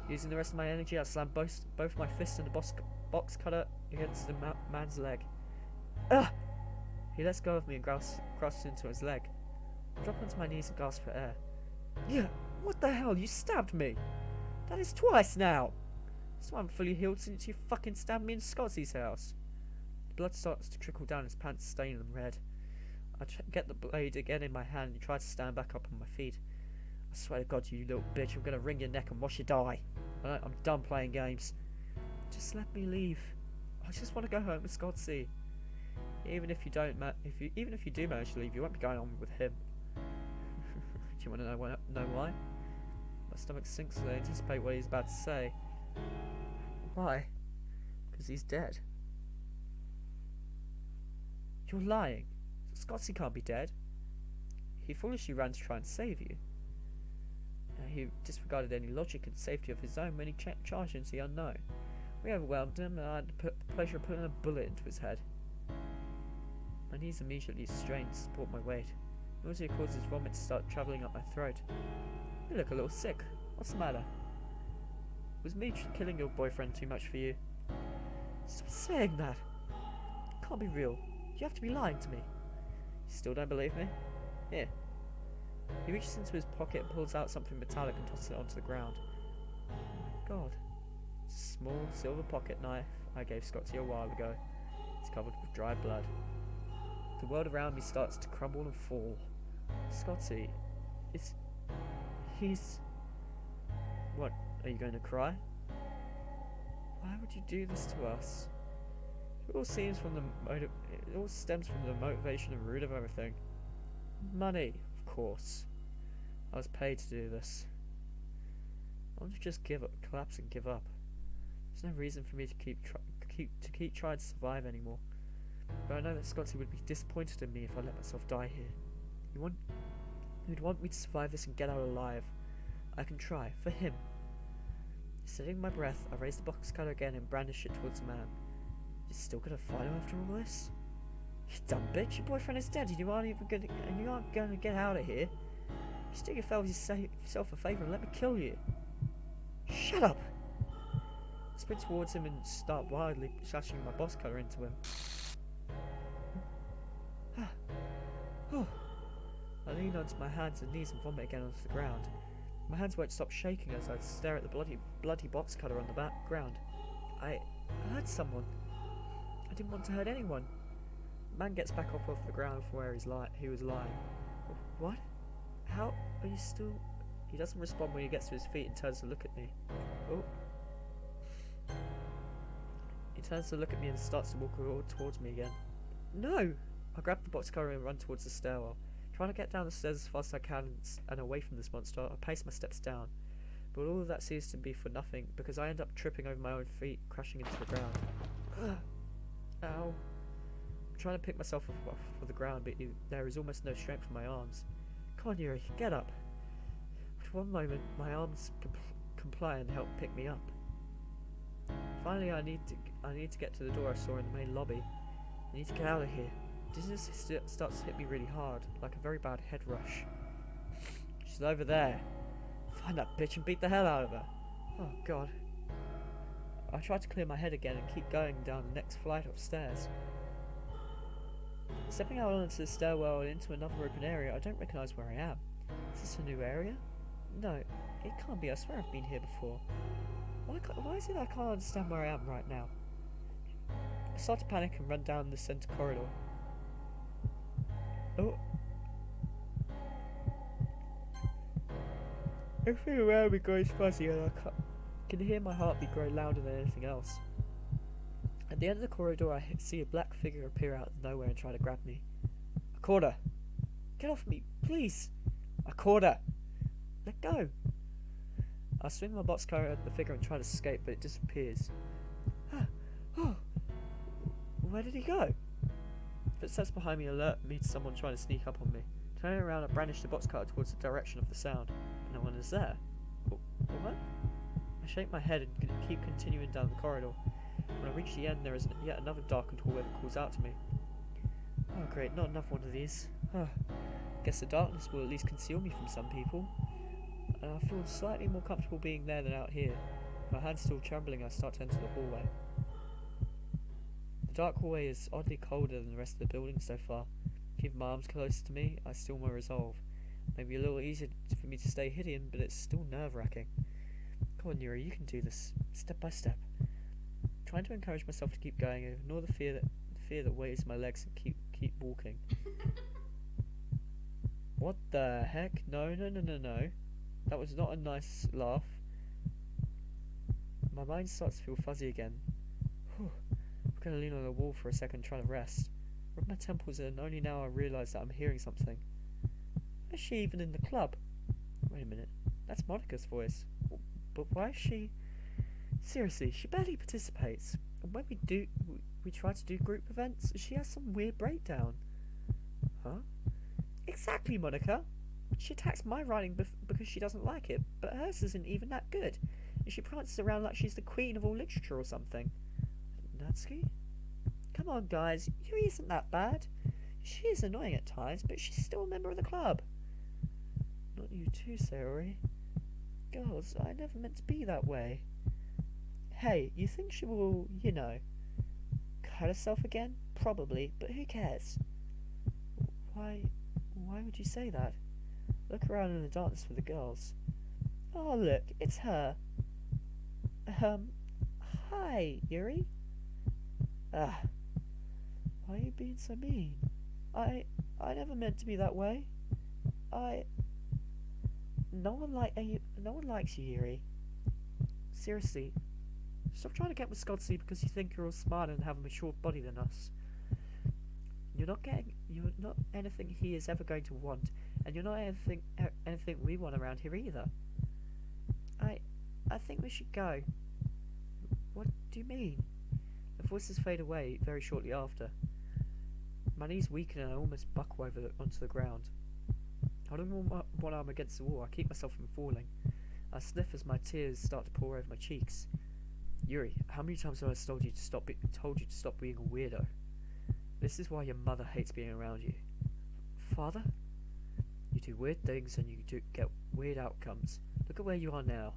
Speaker 1: Using the rest of my energy, I slam both my fists and the box cutter against the man's leg. Ugh! He lets go of me and grasps into his leg. I drop onto my knees and gasp for air. Yeah, what the hell? You stabbed me! That is twice now! So I'm fully healed since you fucking stabbed me in Scotty's house. The blood starts to trickle down his pants, staining them red. I get the blade again in my hand and try to stand back up on my feet. I swear to God, you little bitch, I'm gonna wring your neck and watch you die. I'm done playing games. Just let me leave. I just want to go home with Scotty. Even if you do manage to leave, you won't be going on with him. Do you want to know why? My stomach sinks as I anticipate what he's about to say. Why? Because he's dead. You're lying. Scotty can't be dead. He foolishly ran to try and save you. He disregarded any logic and safety of his own when he charged into the unknown. We overwhelmed him, and I had the pleasure of putting a bullet into his head. My knees immediately strained to support my weight. Nausea causes vomit to start travelling up my throat. You look a little sick. What's the matter? Was me killing your boyfriend too much for you? Stop saying that. It can't be real. You have to be lying to me. You still don't believe me? Here. He reaches into his pocket and pulls out something metallic and tosses it onto the ground. Oh my God. It's a small silver pocket knife I gave Scotty a while ago. It's covered with dried blood. The world around me starts to crumble and fall. Scotty, he's... What, are you going to cry? Why would you do this to us? It all stems from the motivation and root of everything. Money, of course. I was paid to do this. I want to just collapse and give up. There's no reason for me to keep trying to survive anymore. But I know that Scotty would be disappointed in me if I let myself die here. He would want me to survive this and get out alive. I can try, for him. Steadying my breath, I raise the box cutter again and brandish it towards the man. You're still gonna fight him after all this? You dumb bitch, your boyfriend is dead and you aren't gonna get out of here. Just do yourself a favour and let me kill you. Shut up! sprint towards him and start wildly slashing my box cutter into him. I lean onto my hands and knees and vomit again onto the ground. My hands won't stop shaking as I stare at the bloody box cutter on the ground. I hurt someone. I didn't want to hurt anyone. The man gets back off the ground from where he was lying. What? How are you still... He doesn't respond when he gets to his feet and turns to look at me. Oh. He turns to look at me and starts to walk towards me again. No! I grab the box cutter and run towards the stairwell. Trying to get down the stairs as fast as I can and away from this monster, I pace my steps down. But all of that seems to be for nothing, because I end up tripping over my own feet, crashing into the ground. Ow. I'm trying to pick myself up off the ground, but there is almost no strength in my arms. Come on, Yuri, get up. For one moment, my arms comply and help pick me up. Finally, I need to get to the door I saw in the main lobby. I need to get out of here. Dizziness starts to hit me really hard, like a very bad head rush. She's over there. Find that bitch and beat the hell out of her. Oh god. I try to clear my head again and keep going down the next flight of stairs. Stepping out onto the stairwell and into another open area, I don't recognise where I am. Is this a new area? No, it can't be. I swear I've been here before. Why is it I can't understand where I am right now? I start to panic and run down the centre corridor. Oh. Everything around me grows fuzzy and I can hear my heartbeat grow louder than anything else. At the end of the corridor, I see a black figure appear out of nowhere and try to grab me. I caught her. Get off me, please. I caught her. Let go. I swing my box cutter at the figure and try to escape, but it disappears. Oh. Where did he go? Footsteps behind me alert me to someone trying to sneak up on me. Turning around, I brandish the box cutter towards the direction of the sound, but no one is there. What? I shake my head and keep continuing down the corridor. When I reach the end, there is yet another darkened hallway that calls out to me. Oh great, not another one of these. Guess the darkness will at least conceal me from some people. And I feel slightly more comfortable being there than out here. My hands still trembling, I start to enter the hallway. The dark hallway is oddly colder than the rest of the building so far. Keeping my arms close to me, I still my resolve. Maybe a little easier for me to stay hidden, but it's still nerve-wracking. Come on, Yuri, you can do this, step by step. Trying to encourage myself to keep going and ignore the fear that weighs my legs and keep walking. What the heck? No. That was not a nice laugh. My mind starts to feel fuzzy again. I'm gonna lean on the wall for a second, trying to rest. Rub my temples in, and only now I realise that I'm hearing something. Is she even in the club? Wait a minute, that's Monica's voice. But why is she... Seriously, she barely participates. And when we try to do group events, she has some weird breakdown. Huh? Exactly, Monica. She attacks my writing because she doesn't like it, but hers isn't even that good. And she prances around like she's the queen of all literature or something. Natsuki? Come on, guys. Yuri isn't that bad. She is annoying at times, but she's still a member of the club. Not you too, Sayori. Girls, I never meant to be that way. Hey, you think she will, cut herself again? Probably, but who cares? Why would you say that? Look around in the darkness for the girls. Oh, look, it's her. Hi, Yuri? Why are you being so mean? I never meant to be that way. No one likes you, Yuri. Seriously. Stop trying to get with Scotsy because you think you're all smarter and have a mature body than us. You're not anything he is ever going to want, and you're not anything we want around here either. I think we should go. What do you mean? The voices fade away very shortly after. My knees weaken and I almost buckle onto the ground. Holding one arm against the wall, I keep myself from falling. I sniff as my tears start to pour over my cheeks. Yuri, how many times have I told you to stop being a weirdo? This is why your mother hates being around you. Father? You do weird things and you do get weird outcomes. Look at where you are now.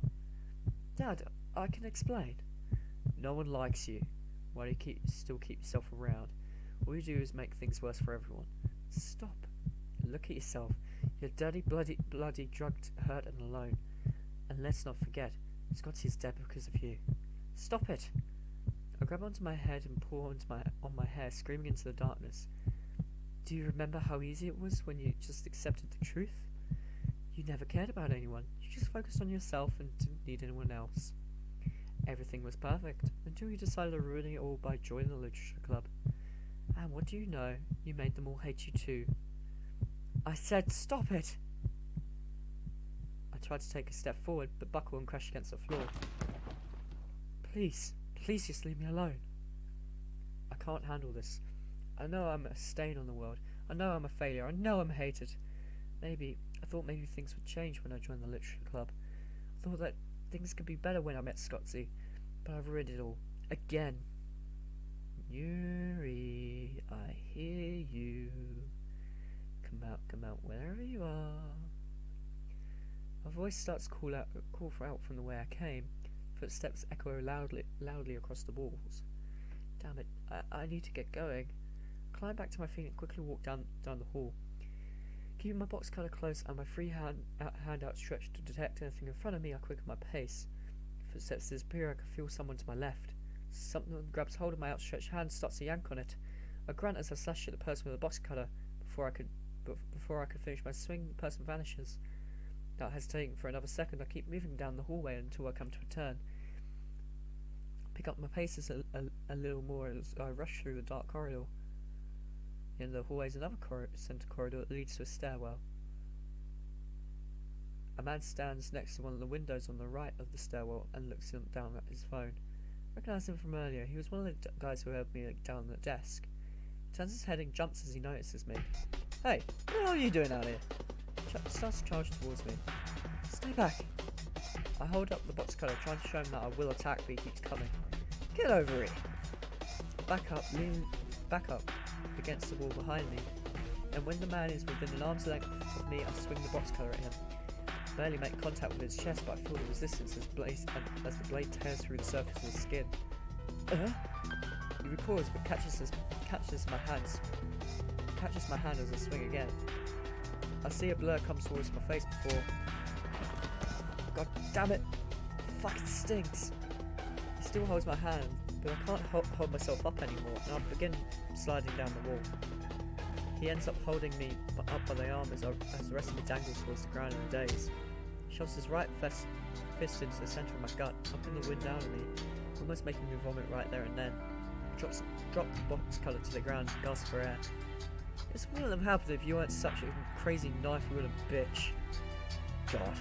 Speaker 1: Dad, I can explain. No one likes you. Why do you still keep yourself around? All you do is make things worse for everyone. Stop. Look at yourself. You're dirty, bloody, drugged, hurt, and alone. And let's not forget, Scotty is dead because of you. Stop it! I grab onto my head and pull on my hair, screaming into the darkness. Do you remember how easy it was when you just accepted the truth? You never cared about anyone. You just focused on yourself and didn't need anyone else. Everything was perfect until you decided to ruin it all by joining the literature club. And what do you know? You made them all hate you too. I said stop it! I tried to take a step forward, but buckled and crashed against the floor. Please just leave me alone. I can't handle this. I know I'm a stain on the world. I know I'm a failure. I know I'm hated. I thought maybe things would change when I joined the literature club. I thought that things could be better when I met Scotty, but I've ruined it all. Again. Yuri, I hear you. Come out, wherever you are. My voice starts to call out from the way I came. Footsteps echo loudly across the walls. Damn it, I need to get going. I climb back to my feet and quickly walk down the hall. Keeping my box cutter close and my free hand outstretched to detect anything in front of me, I quicken my pace. Footsteps disappear. I can feel someone to my left. Something grabs hold of my outstretched hand and starts to yank on it. I grunt as I slash at the person with the box cutter. Before I could finish my swing, the person vanishes. Not hesitating for another second, I keep moving down the hallway until I come to a turn. Pick up my paces a little more as I rush through the dark corridor. The end of the hallway is another centre corridor that leads to a stairwell. A man stands next to one of the windows on the right of the stairwell and looks down at his phone. I recognise him from earlier. He was one of the guys who helped me down the desk. He turns his head and jumps as he notices me. Hey, what the hell are you doing out here? Starts to charge towards me. Stay back. I hold up the box cutter, trying to show him that I will attack, but he keeps coming. Get over here. Lean back up against the wall behind me, and when the man is within an arm's length of me, I swing the box cutter at him. I barely make contact with his chest, but I feel the resistance as the blade tears through the surface of his skin. He recoils, but catches my hand as I swing again. I see a blur come towards my face before. God damn it! Fucking stinks! He still holds my hand, but I can't hold myself up anymore, and I begin sliding down the wall. He ends up holding me up by the arm as the rest of me dangles towards the ground in a daze. He shoves his right fist into the centre of my gut, pumping the wind down on me, almost making me vomit right there and then. He drops the box cutter to the ground and gasps for air. This wouldn't have happened if you weren't such a crazy knife-wielding bitch. God.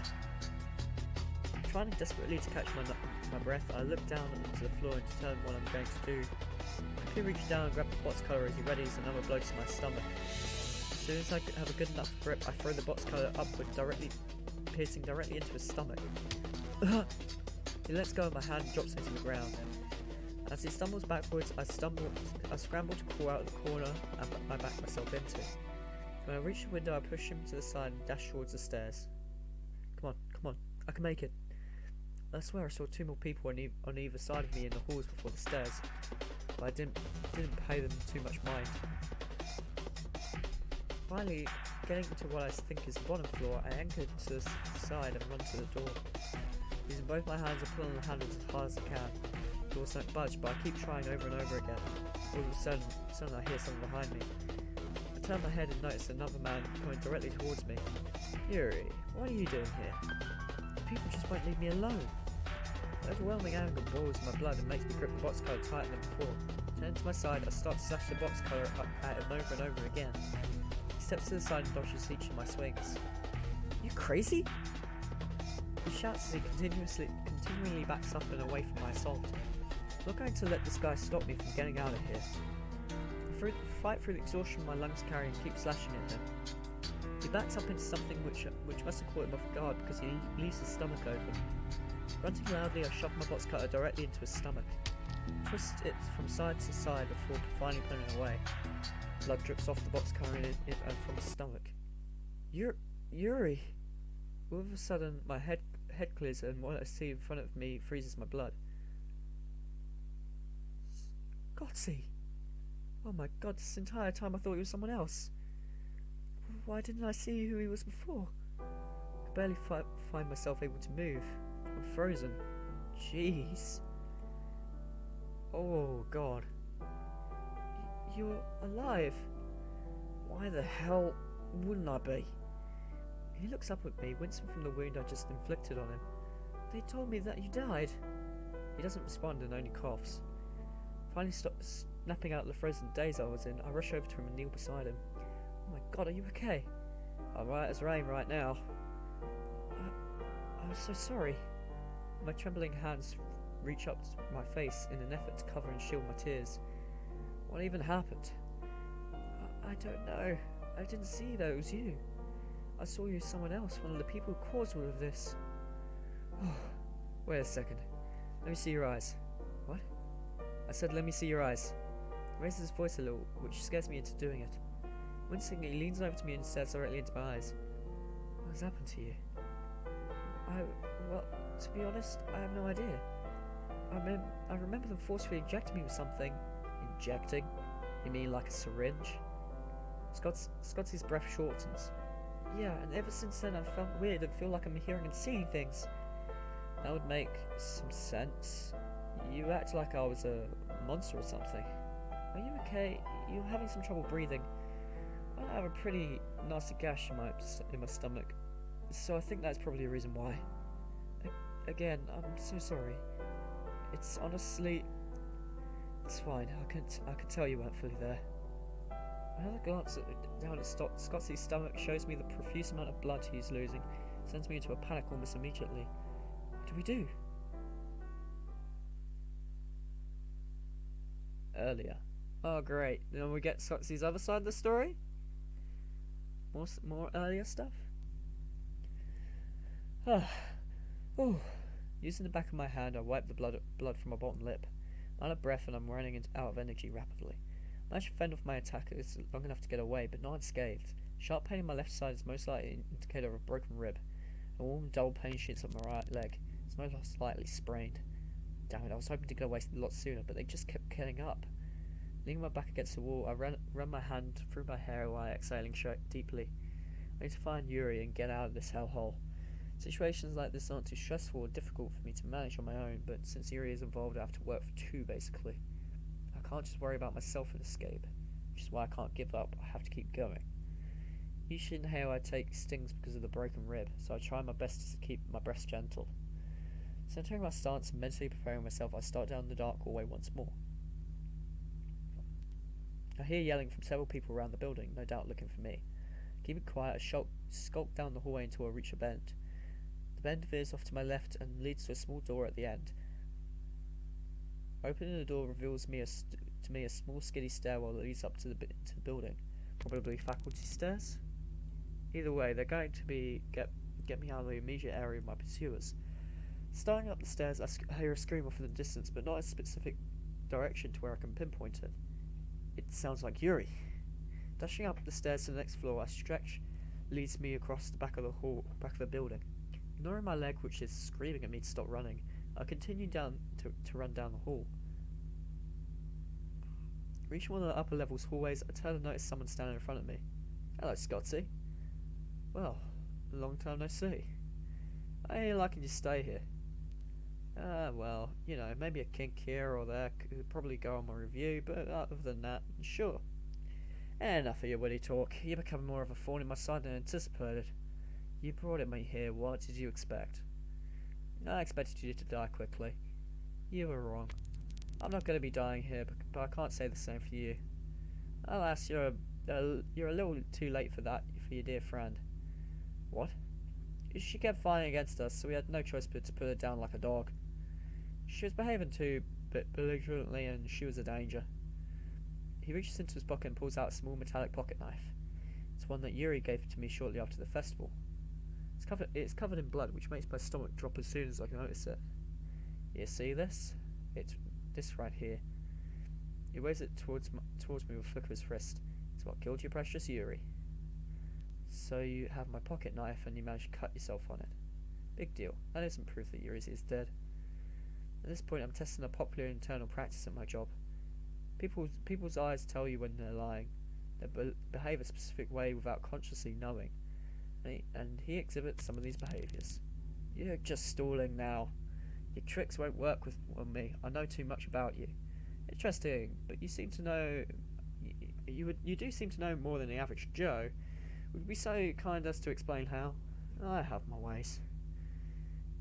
Speaker 1: Trying desperately to catch my breath, I look down onto the floor and determine what I'm going to do. I quickly reach down and grab the box cutter as he readies another blow to my stomach. As soon as I have a good enough grip, I throw the box cutter upward, piercing directly into his stomach. He lets go of my hand and drops into the ground. As he stumbles backwards, I scramble to crawl out of the corner and I back myself into. When I reach the window, I push him to the side and dash towards the stairs. Come on, I can make it. I swear I saw two more people on either side of me in the halls before the stairs, but I didn't pay them too much mind. Finally, getting to what I think is the bottom floor, I anchor to the side and run to the door. Using both my hands, I pull on the handles as hard as I can. The doors don't budge, but I keep trying over and over again. All of a sudden I hear someone behind me. I turn my head and notice another man coming directly towards me. Yuri, what are you doing here? The people just won't leave me alone. The overwhelming anger boils in my blood and makes me grip the box cutter tighter than before. Turning to my side, I start to slash the box cutter at him over and over again. He steps to the side and dodges each of my swings. You crazy? He shouts as he continually backs up and away from my assault. I'm not going to let this guy stop me from getting out of here. I fight through the exhaustion my lungs carry and keep slashing at him. He backs up into something which must have caught him off guard because he leaves his stomach open. Grunting loudly, I shove my box cutter directly into his stomach. Twist it from side to side before finally putting it away. Blood drips off the box cutter and from his stomach. Yuri! All of a sudden, my head clears and what I see in front of me freezes my blood. Scotsy! Oh my god, this entire time I thought he was someone else. Why didn't I see who he was before? I could barely find myself able to move. I'm frozen. Jeez. Oh god. You're alive. Why the hell wouldn't I be? He looks up at me, wincing from the wound I just inflicted on him. They told me that you died. He doesn't respond and only coughs. Finally snapping out the frozen daze I was in, I rush over to him and kneel beside him. Oh my god, are you okay? I'm right as rain right now. I'm so sorry. My trembling hands reach up to my face in an effort to cover and shield my tears. What even happened? I don't know. I didn't see that it was you. I saw you as someone else, one of the people who caused all of this. Oh, wait a second. Let me see your eyes. What? I said let me see your eyes. He raises his voice a little, which scares me into doing it. Wincing, he leans over to me and stares directly into my eyes. What has happened to you? Well, to be honest, I have no idea. I remember them forcefully injecting me with something. Injecting? You mean like a syringe? Scotty's breath shortens. Yeah, and ever since then I've felt weird and feel like I'm hearing and seeing things. That would make some sense. You act like I was a monster or something. Are you okay? You're having some trouble breathing. I have a pretty nasty gash in my stomach, so I think that's probably a reason why. Again, I'm so sorry. It's honestly... It's fine, I can tell you weren't fully there. Another glance down at Scotty's stomach shows me the profuse amount of blood he's losing, sends me into a panic almost immediately. What do we do? Earlier. Oh great, then we get Scotty's other side of the story? More earlier stuff? Oh. Using the back of my hand, I wipe the blood from my bottom lip. I'm out of breath and I'm running out of energy rapidly. I managed to fend off my attackers long enough to get away, but not unscathed. Sharp pain in my left side is most likely an indicator of a broken rib. A warm, dull pain shoots up my right leg. It's most slightly sprained. Damn it, I was hoping to get away a lot sooner, but they just kept killing up. Leaning my back against the wall, I run my hand through my hair while exhaling deeply. I need to find Yuri and get out of this hellhole. Situations like this aren't too stressful or difficult for me to manage on my own, but since Yuri is involved I have to work for two basically. I can't just worry about myself and escape, which is why I can't give up. I have to keep going. Each inhale I take stings because of the broken rib, so I try my best to keep my breath gentle. Centering my stance and mentally preparing myself, I start down the dark hallway once more. I hear yelling from several people around the building, no doubt looking for me. Keeping quiet, I skulk down the hallway until I reach a bend. The bend veers off to my left and leads to a small door at the end. Opening the door reveals to me a small skinny stairwell that leads up to the building. Probably faculty stairs? Either way, they're going to get me out of the immediate area of my pursuers. Starting up the stairs, I hear a scream off in the distance, but not a specific direction to where I can pinpoint it. It sounds like Yuri. Dashing up the stairs to the next floor, a stretch leads me across the back of the building. Ignoring my leg, which is screaming at me to stop running, I continue down to run down the hall. Reaching one of the upper levels hallways, I turn and notice someone standing in front of me. Hello, Scotty. Well, long time no see. I ain't liking to stay here. Well, you know, maybe a kink here or there could probably go on my review, but other than that, sure. Enough of your witty talk. You're becoming more of a thorn in my side than anticipated. You brought me here, what did you expect? I expected you to die quickly. You were wrong. I'm not going to be dying here, but I can't say the same for you. Alas, you're a little too late for that, for your dear friend. What? She kept fighting against us, so we had no choice but to put her down like a dog. She was behaving too belligerently, and she was a danger. He reaches into his pocket and pulls out a small metallic pocket knife. It's one that Yuri gave to me shortly after the festival. It's covered in blood, which makes my stomach drop as soon as I can notice it. You see this? It's this right here. He waves it towards me with a flick of his wrist. It's what killed your precious Yuri. So you have my pocket knife and you managed to cut yourself on it. Big deal. That isn't proof that Yuri is dead. At this point I'm testing a popular internal practice at my job. People's eyes tell you when they're lying. They behave a specific way without consciously knowing, and he exhibits some of these behaviours. You're just stalling now. Your tricks won't work on me. I know too much about you. Interesting, but you seem to know. You do seem to know more than the average Joe. Would you be so kind as to explain how? I have my ways.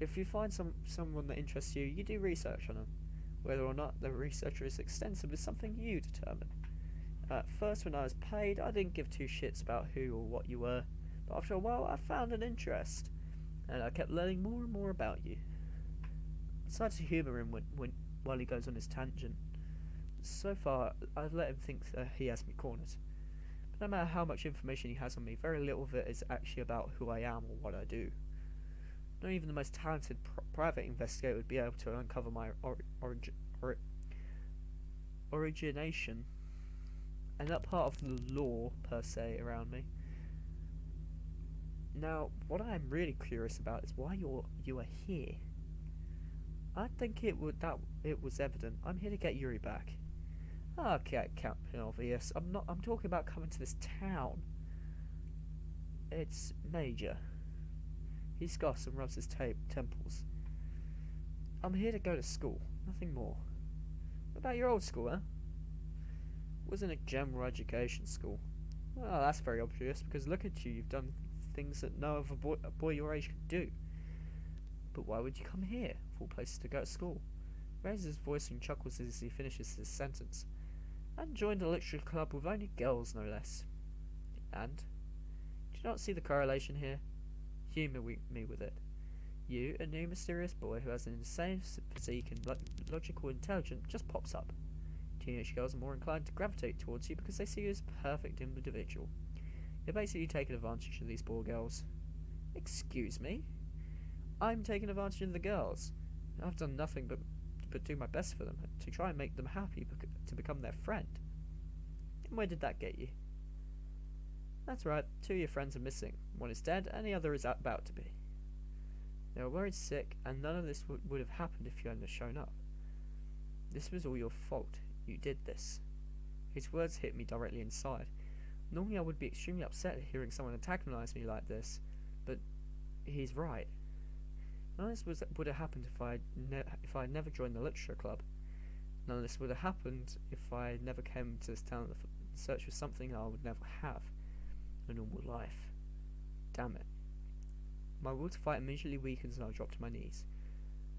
Speaker 1: If you find someone that interests you, you do research on them. Whether or not the research is extensive is something you determine. At first, when I was paid, I didn't give two shits about who or what you were, but after a while, I found an interest, and I kept learning more and more about you. Besides to humour him while he goes on his tangent. So far, I've let him think that he has me cornered. But no matter how much information he has on me, very little of it is actually about who I am or what I do. Not even the most talented private investigator would be able to uncover my origination, and that part of the law, per se, around me. Now, what I'm really curious about is why you are here. I think it was evident. I'm here to get Yuri back. Okay, Captain Obvious. I'm talking about coming to this town. It's Major. He scoffs and rubs his temples. I'm here to go to school, nothing more. What about your old school, huh? Wasn't a general education school. Well, that's very obvious, because look at you, you've done things that no other boy your age could do. But why would you come here, of all places to go to school? Raises his voice and chuckles as he finishes his sentence. And joined a literature club with only girls, no less. And? Do you not see the correlation here? Humour me with it. You, a new mysterious boy who has an insane physique and logical intelligence, just pops up. Teenage girls are more inclined to gravitate towards you because they see you as a perfect individual. You're basically taking advantage of these poor girls. Excuse me? I'm taking advantage of the girls. I've done nothing but do my best for them, to try and make them happy, to become their friend. And where did that get you? That's right, two of your friends are missing. One is dead, and the other is about to be. They were worried sick, and none of this would have happened if you hadn't shown up. This was all your fault. You did this. His words hit me directly inside. Normally I would be extremely upset at hearing someone antagonize me like this, but he's right. None of this would have happened if I had never joined the literature club. None of this would have happened if I never came to this town in search for something I would never have. A normal life. Damn it. My will to fight immediately weakens and I drop to my knees.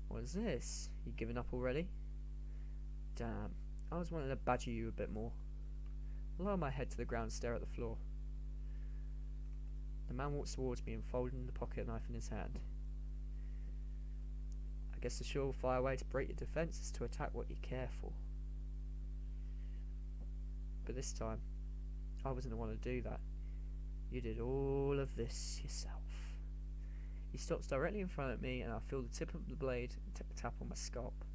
Speaker 1: What is this? You given up already? Damn. I was wanting to badger you a bit more. I lower my head to the ground and stare at the floor. The man walks towards me and folding the pocket knife in his hand. I guess the surefire way to break your defence is to attack what you care for. But this time, I wasn't the one to do that. You did all of this yourself. He stops directly in front of me and I feel the tip of the blade tap on my scalp.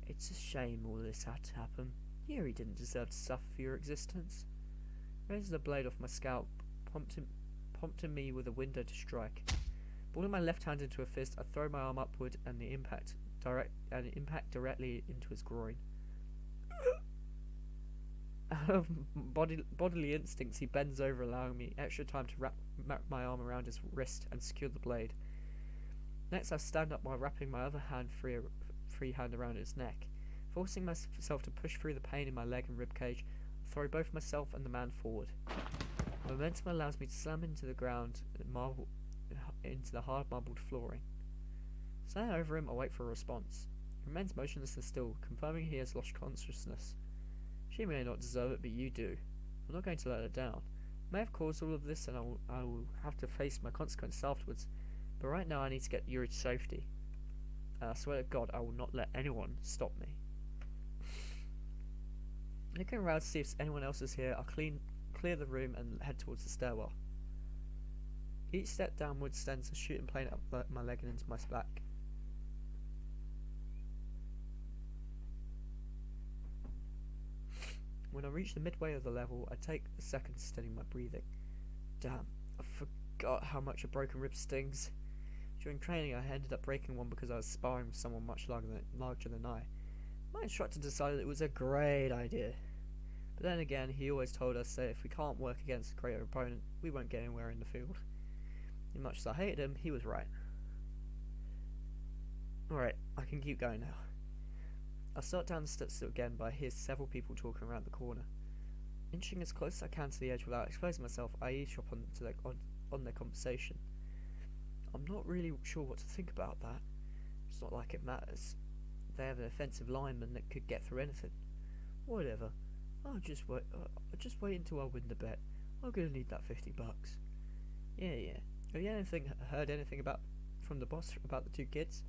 Speaker 1: It's a shame all this had to happen. Yuri didn't deserve to suffer for your existence. Raises the blade off my scalp, prompting me with a window to strike. Balling my left hand into a fist, I throw my arm upward and impact directly into his groin. Out of bodily instincts, he bends over, allowing me extra time to wrap my arm around his wrist and secure the blade. Next, I stand up while wrapping my other hand free hand around his neck. Forcing myself to push through the pain in my leg and ribcage, I throw both myself and the man forward. Momentum allows me to slam into the ground and into the hard marbled flooring. Standing over him, I wait for a response. He remains motionless and still, confirming he has lost consciousness. She may not deserve it, but you do. I'm not going to let her down. I may have caused all of this and I will have to face my consequences afterwards, but right now I need to get Yuri to safety. And I swear to God, I will not let anyone stop me. Looking around to see if anyone else is here, I clear the room and head towards the stairwell. Each step downwards sends a shooting plane up my leg and into my back. When I reach the midway of the level, I take a second to steady my breathing. Damn, I forgot how much a broken rib stings. During training, I ended up breaking one because I was sparring with someone much larger than I. My instructor decided it was a great idea. But then again, he always told us that if we can't work against a greater opponent, we won't get anywhere in the field. As much as I hated him, he was right. Alright, I can keep going now. I start down the steps again, but I hear several people talking around the corner. Inching as close as I can to the edge without exposing myself, I eavesdrop on their conversation. I'm not really sure what to think about that. It's not like it matters. They have an offensive lineman that could get through anything. Whatever. I'll just wait until I win the bet. I'm gonna need that $50. Yeah. Have you heard anything from the boss about the two kids?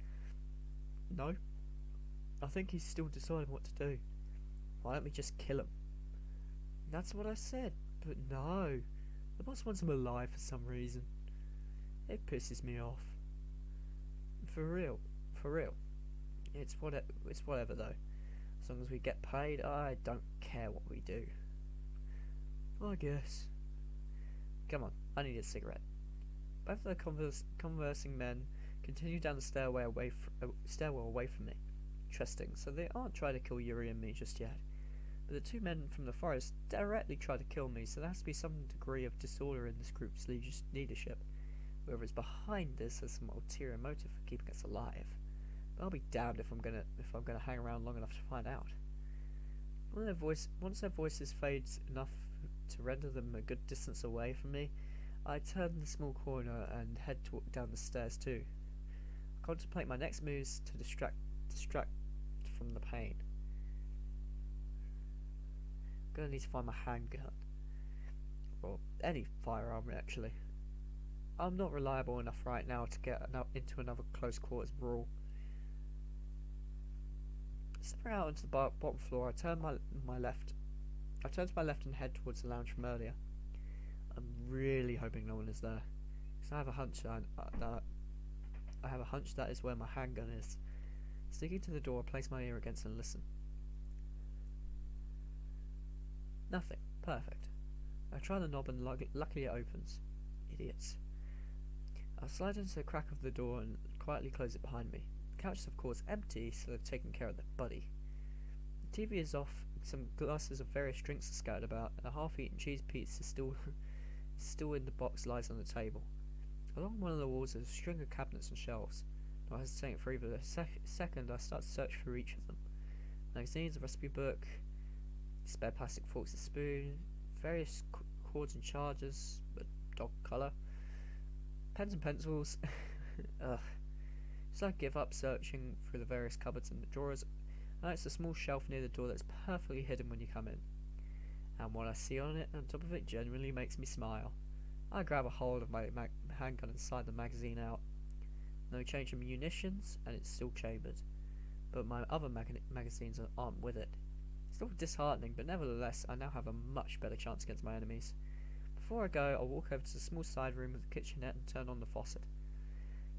Speaker 1: No. I think he's still deciding what to do. Why don't we just kill him? That's what I said, but no. The boss wants him alive for some reason. It pisses me off. For real. It's whatever though. As long as we get paid, I don't care what we do. I guess. Come on, I need a cigarette. Both of the conversing men continue down the stairwell away from me. Interesting, so they aren't trying to kill Yuri and me just yet. But the two men from the forest directly try to kill me, so there has to be some degree of disorder in this group's leadership. Whoever is behind this has some ulterior motive for keeping us alive. But I'll be damned if I'm gonna hang around long enough to find out. Once their voices fades enough to render them a good distance away from me, I turn the small corner and head down the stairs too. I contemplate my next moves to distract from the pain. I'm gonna need to find my handgun. Or any firearm actually. I'm not reliable enough right now to get into another close quarters brawl. Stepping out onto the bottom floor, I turn to my left and head towards the lounge from earlier. I'm really hoping no one is there, because I have a hunch that is where my handgun is. Sticking to the door, I place my ear against it and listen. Nothing. Perfect. I try the knob and luckily it opens. Idiots. I slide into the crack of the door and quietly close it behind me. The couch is of course empty, so they've taken care of their buddy. The TV is off, some glasses of various drinks are scattered about, and a half-eaten cheese pizza still in the box lies on the table. Along one of the walls is a string of cabinets and shelves. Not hesitating for even a second, I start to search through each of them. Magazines, a recipe book, spare plastic forks and spoon, various cords and chargers, a dog collar, pens and pencils. Ugh. So I give up searching through the various cupboards and drawers, and it's a small shelf near the door that's perfectly hidden when you come in. And what I see on top of it genuinely makes me smile. I grab a hold of my handgun and slide the magazine out. No change in munitions, and it's still chambered. But my other magazines aren't with it. Still disheartening, but nevertheless, I now have a much better chance against my enemies. Before I go, I'll walk over to the small side room with the kitchenette and turn on the faucet.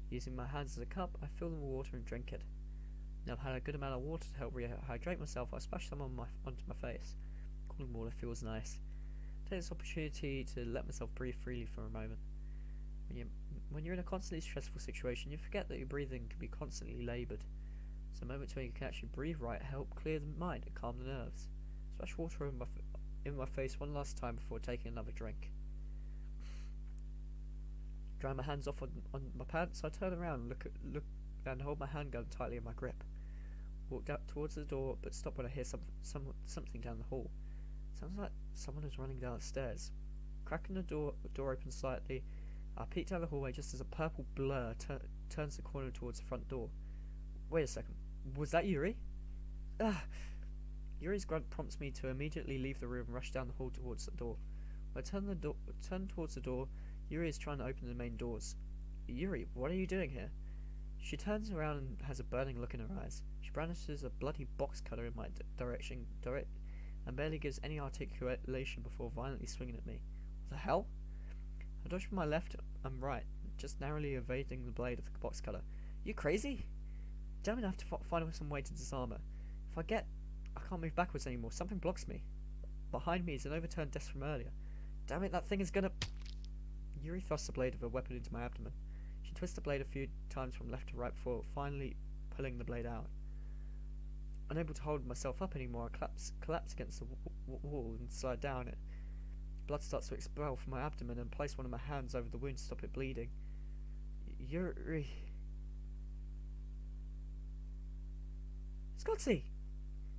Speaker 1: Using my hands as a cup, I fill them with water and drink it. Now I've had a good amount of water to help rehydrate myself, I splash some onto my face. Cooling water feels nice. Take this opportunity to let myself breathe freely for a moment. When you're in a constantly stressful situation, you forget that your breathing can be constantly laboured. So moments when you can actually breathe right help clear the mind and calm the nerves. Splash water in my face one last time before taking another drink. Dry my hands off on my pants, I turn around and look and hold my handgun tightly in my grip. Walk out towards the door, but stop when I hear something down the hall. Sounds like someone is running down the stairs. Cracking the door opens slightly, I peek down the hallway just as a purple blur turns the corner towards the front door. Wait a second, was that Yuri? Ah! Yuri's grunt prompts me to immediately leave the room and rush down the hall towards the door. When I turn towards the door, Yuri is trying to open the main doors. Yuri, what are you doing here? She turns around and has a burning look in her eyes. She brandishes a bloody box cutter in my direction, and barely gives any articulation before violently swinging at me. What the hell? I dodge from my left and right, just narrowly evading the blade of the box cutter. You crazy? Damn it, I have to find some way to disarm her. If I can't move backwards anymore. Something blocks me. Behind me is an overturned desk from earlier. Damn it, that thing is gonna... Yuri thrusts the blade of her weapon into my abdomen. She twists the blade a few times from left to right before finally pulling the blade out. Unable to hold myself up anymore, I collapse against the wall and slide down it. Blood starts to expel from my abdomen and place one of my hands over the wound to stop it bleeding. Yuri... Scotty!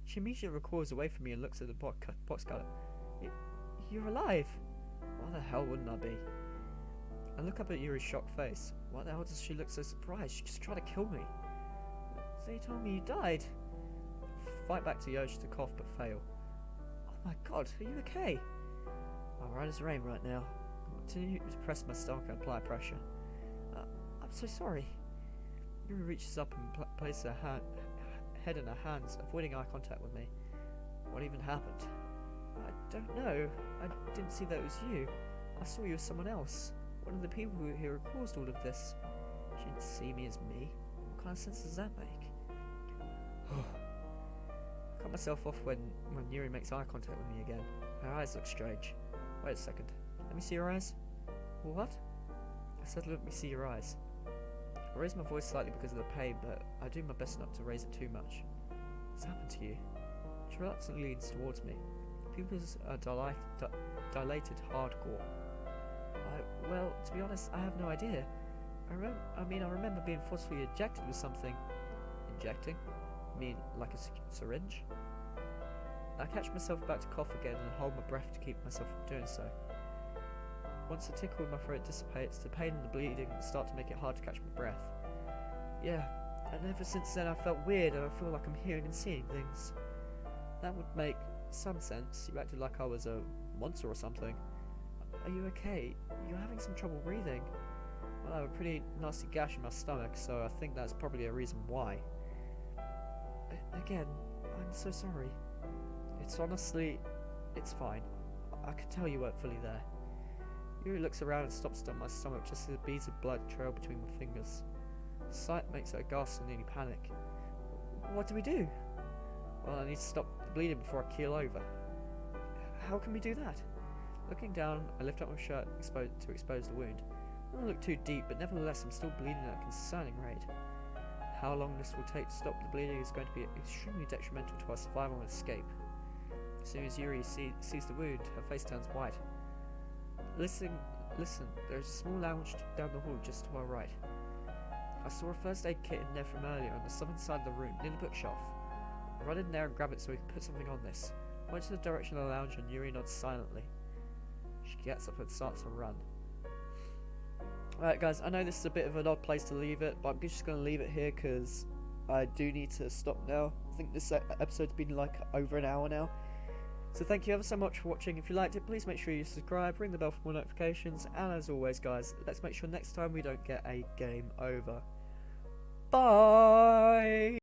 Speaker 1: She immediately recoils away from me and looks at the box cutter. You're alive! Why the hell wouldn't I be? I look up at Yuri's shocked face. Why the hell does she look so surprised? She just tried to kill me. They told me you died. Fight back to Yoshi to cough but fail. Oh my god, are you okay? I'm right as rain right now. I continue to press my stomach and apply pressure. I'm so sorry. Yuri reaches up and places her head in her hands, avoiding eye contact with me. What even happened? I don't know. I didn't see that it was you. I saw you as someone else. One of the people who caused all of this. She didn't see me as me. What kind of sense does that make? I cut myself off when Yuri makes eye contact with me again. Her eyes look strange. Wait a second. Let me see your eyes. What? I said let me see your eyes. I raise my voice slightly because of the pain, but I do my best not to raise it too much. What's happened to you? She reluctantly leans towards me. Pupils are dilated hardcore. Well, to be honest, I have no idea. I remember being forcefully injected with something. Injecting? You mean like a syringe? I catch myself about to cough again and hold my breath to keep myself from doing so. Once the tickle in my throat dissipates, the pain and the bleeding start to make it hard to catch my breath. Yeah, and ever since then I felt weird and I feel like I'm hearing and seeing things. That would make some sense. You acted like I was a monster or something. Are you okay? You're having some trouble breathing. Well, I have a pretty nasty gash in my stomach, so I think that's probably a reason why. Again, I'm so sorry. It's fine. I could tell you weren't fully there. Yuri looks around and stops on my stomach just as the beads of blood trail between my fingers. The sight makes her gasp and nearly panic. What do we do? Well, I need to stop the bleeding before I keel over. How can we do that? Looking down, I lift up my shirt to expose the wound. I don't look too deep, but nevertheless I'm still bleeding at a concerning rate. How long this will take to stop the bleeding is going to be extremely detrimental to our survival and escape. As soon as Yuri sees the wound, her face turns white. Listen, there is a small lounge down the hall just to our right. I saw a first aid kit in there from earlier on the southern side of the room, near the bookshelf. I run in there and grab it so we can put something on this. I point to the direction of the lounge and Yuri nods silently. She gets up and starts to run. Alright guys, I know this is a bit of an odd place to leave it, but I'm just going to leave it here because I do need to stop now. I think this episode's been like over an hour now. So thank you ever so much for watching. If you liked it, please make sure you subscribe, ring the bell for more notifications, and as always guys, let's make sure next time we don't get a game over. Bye!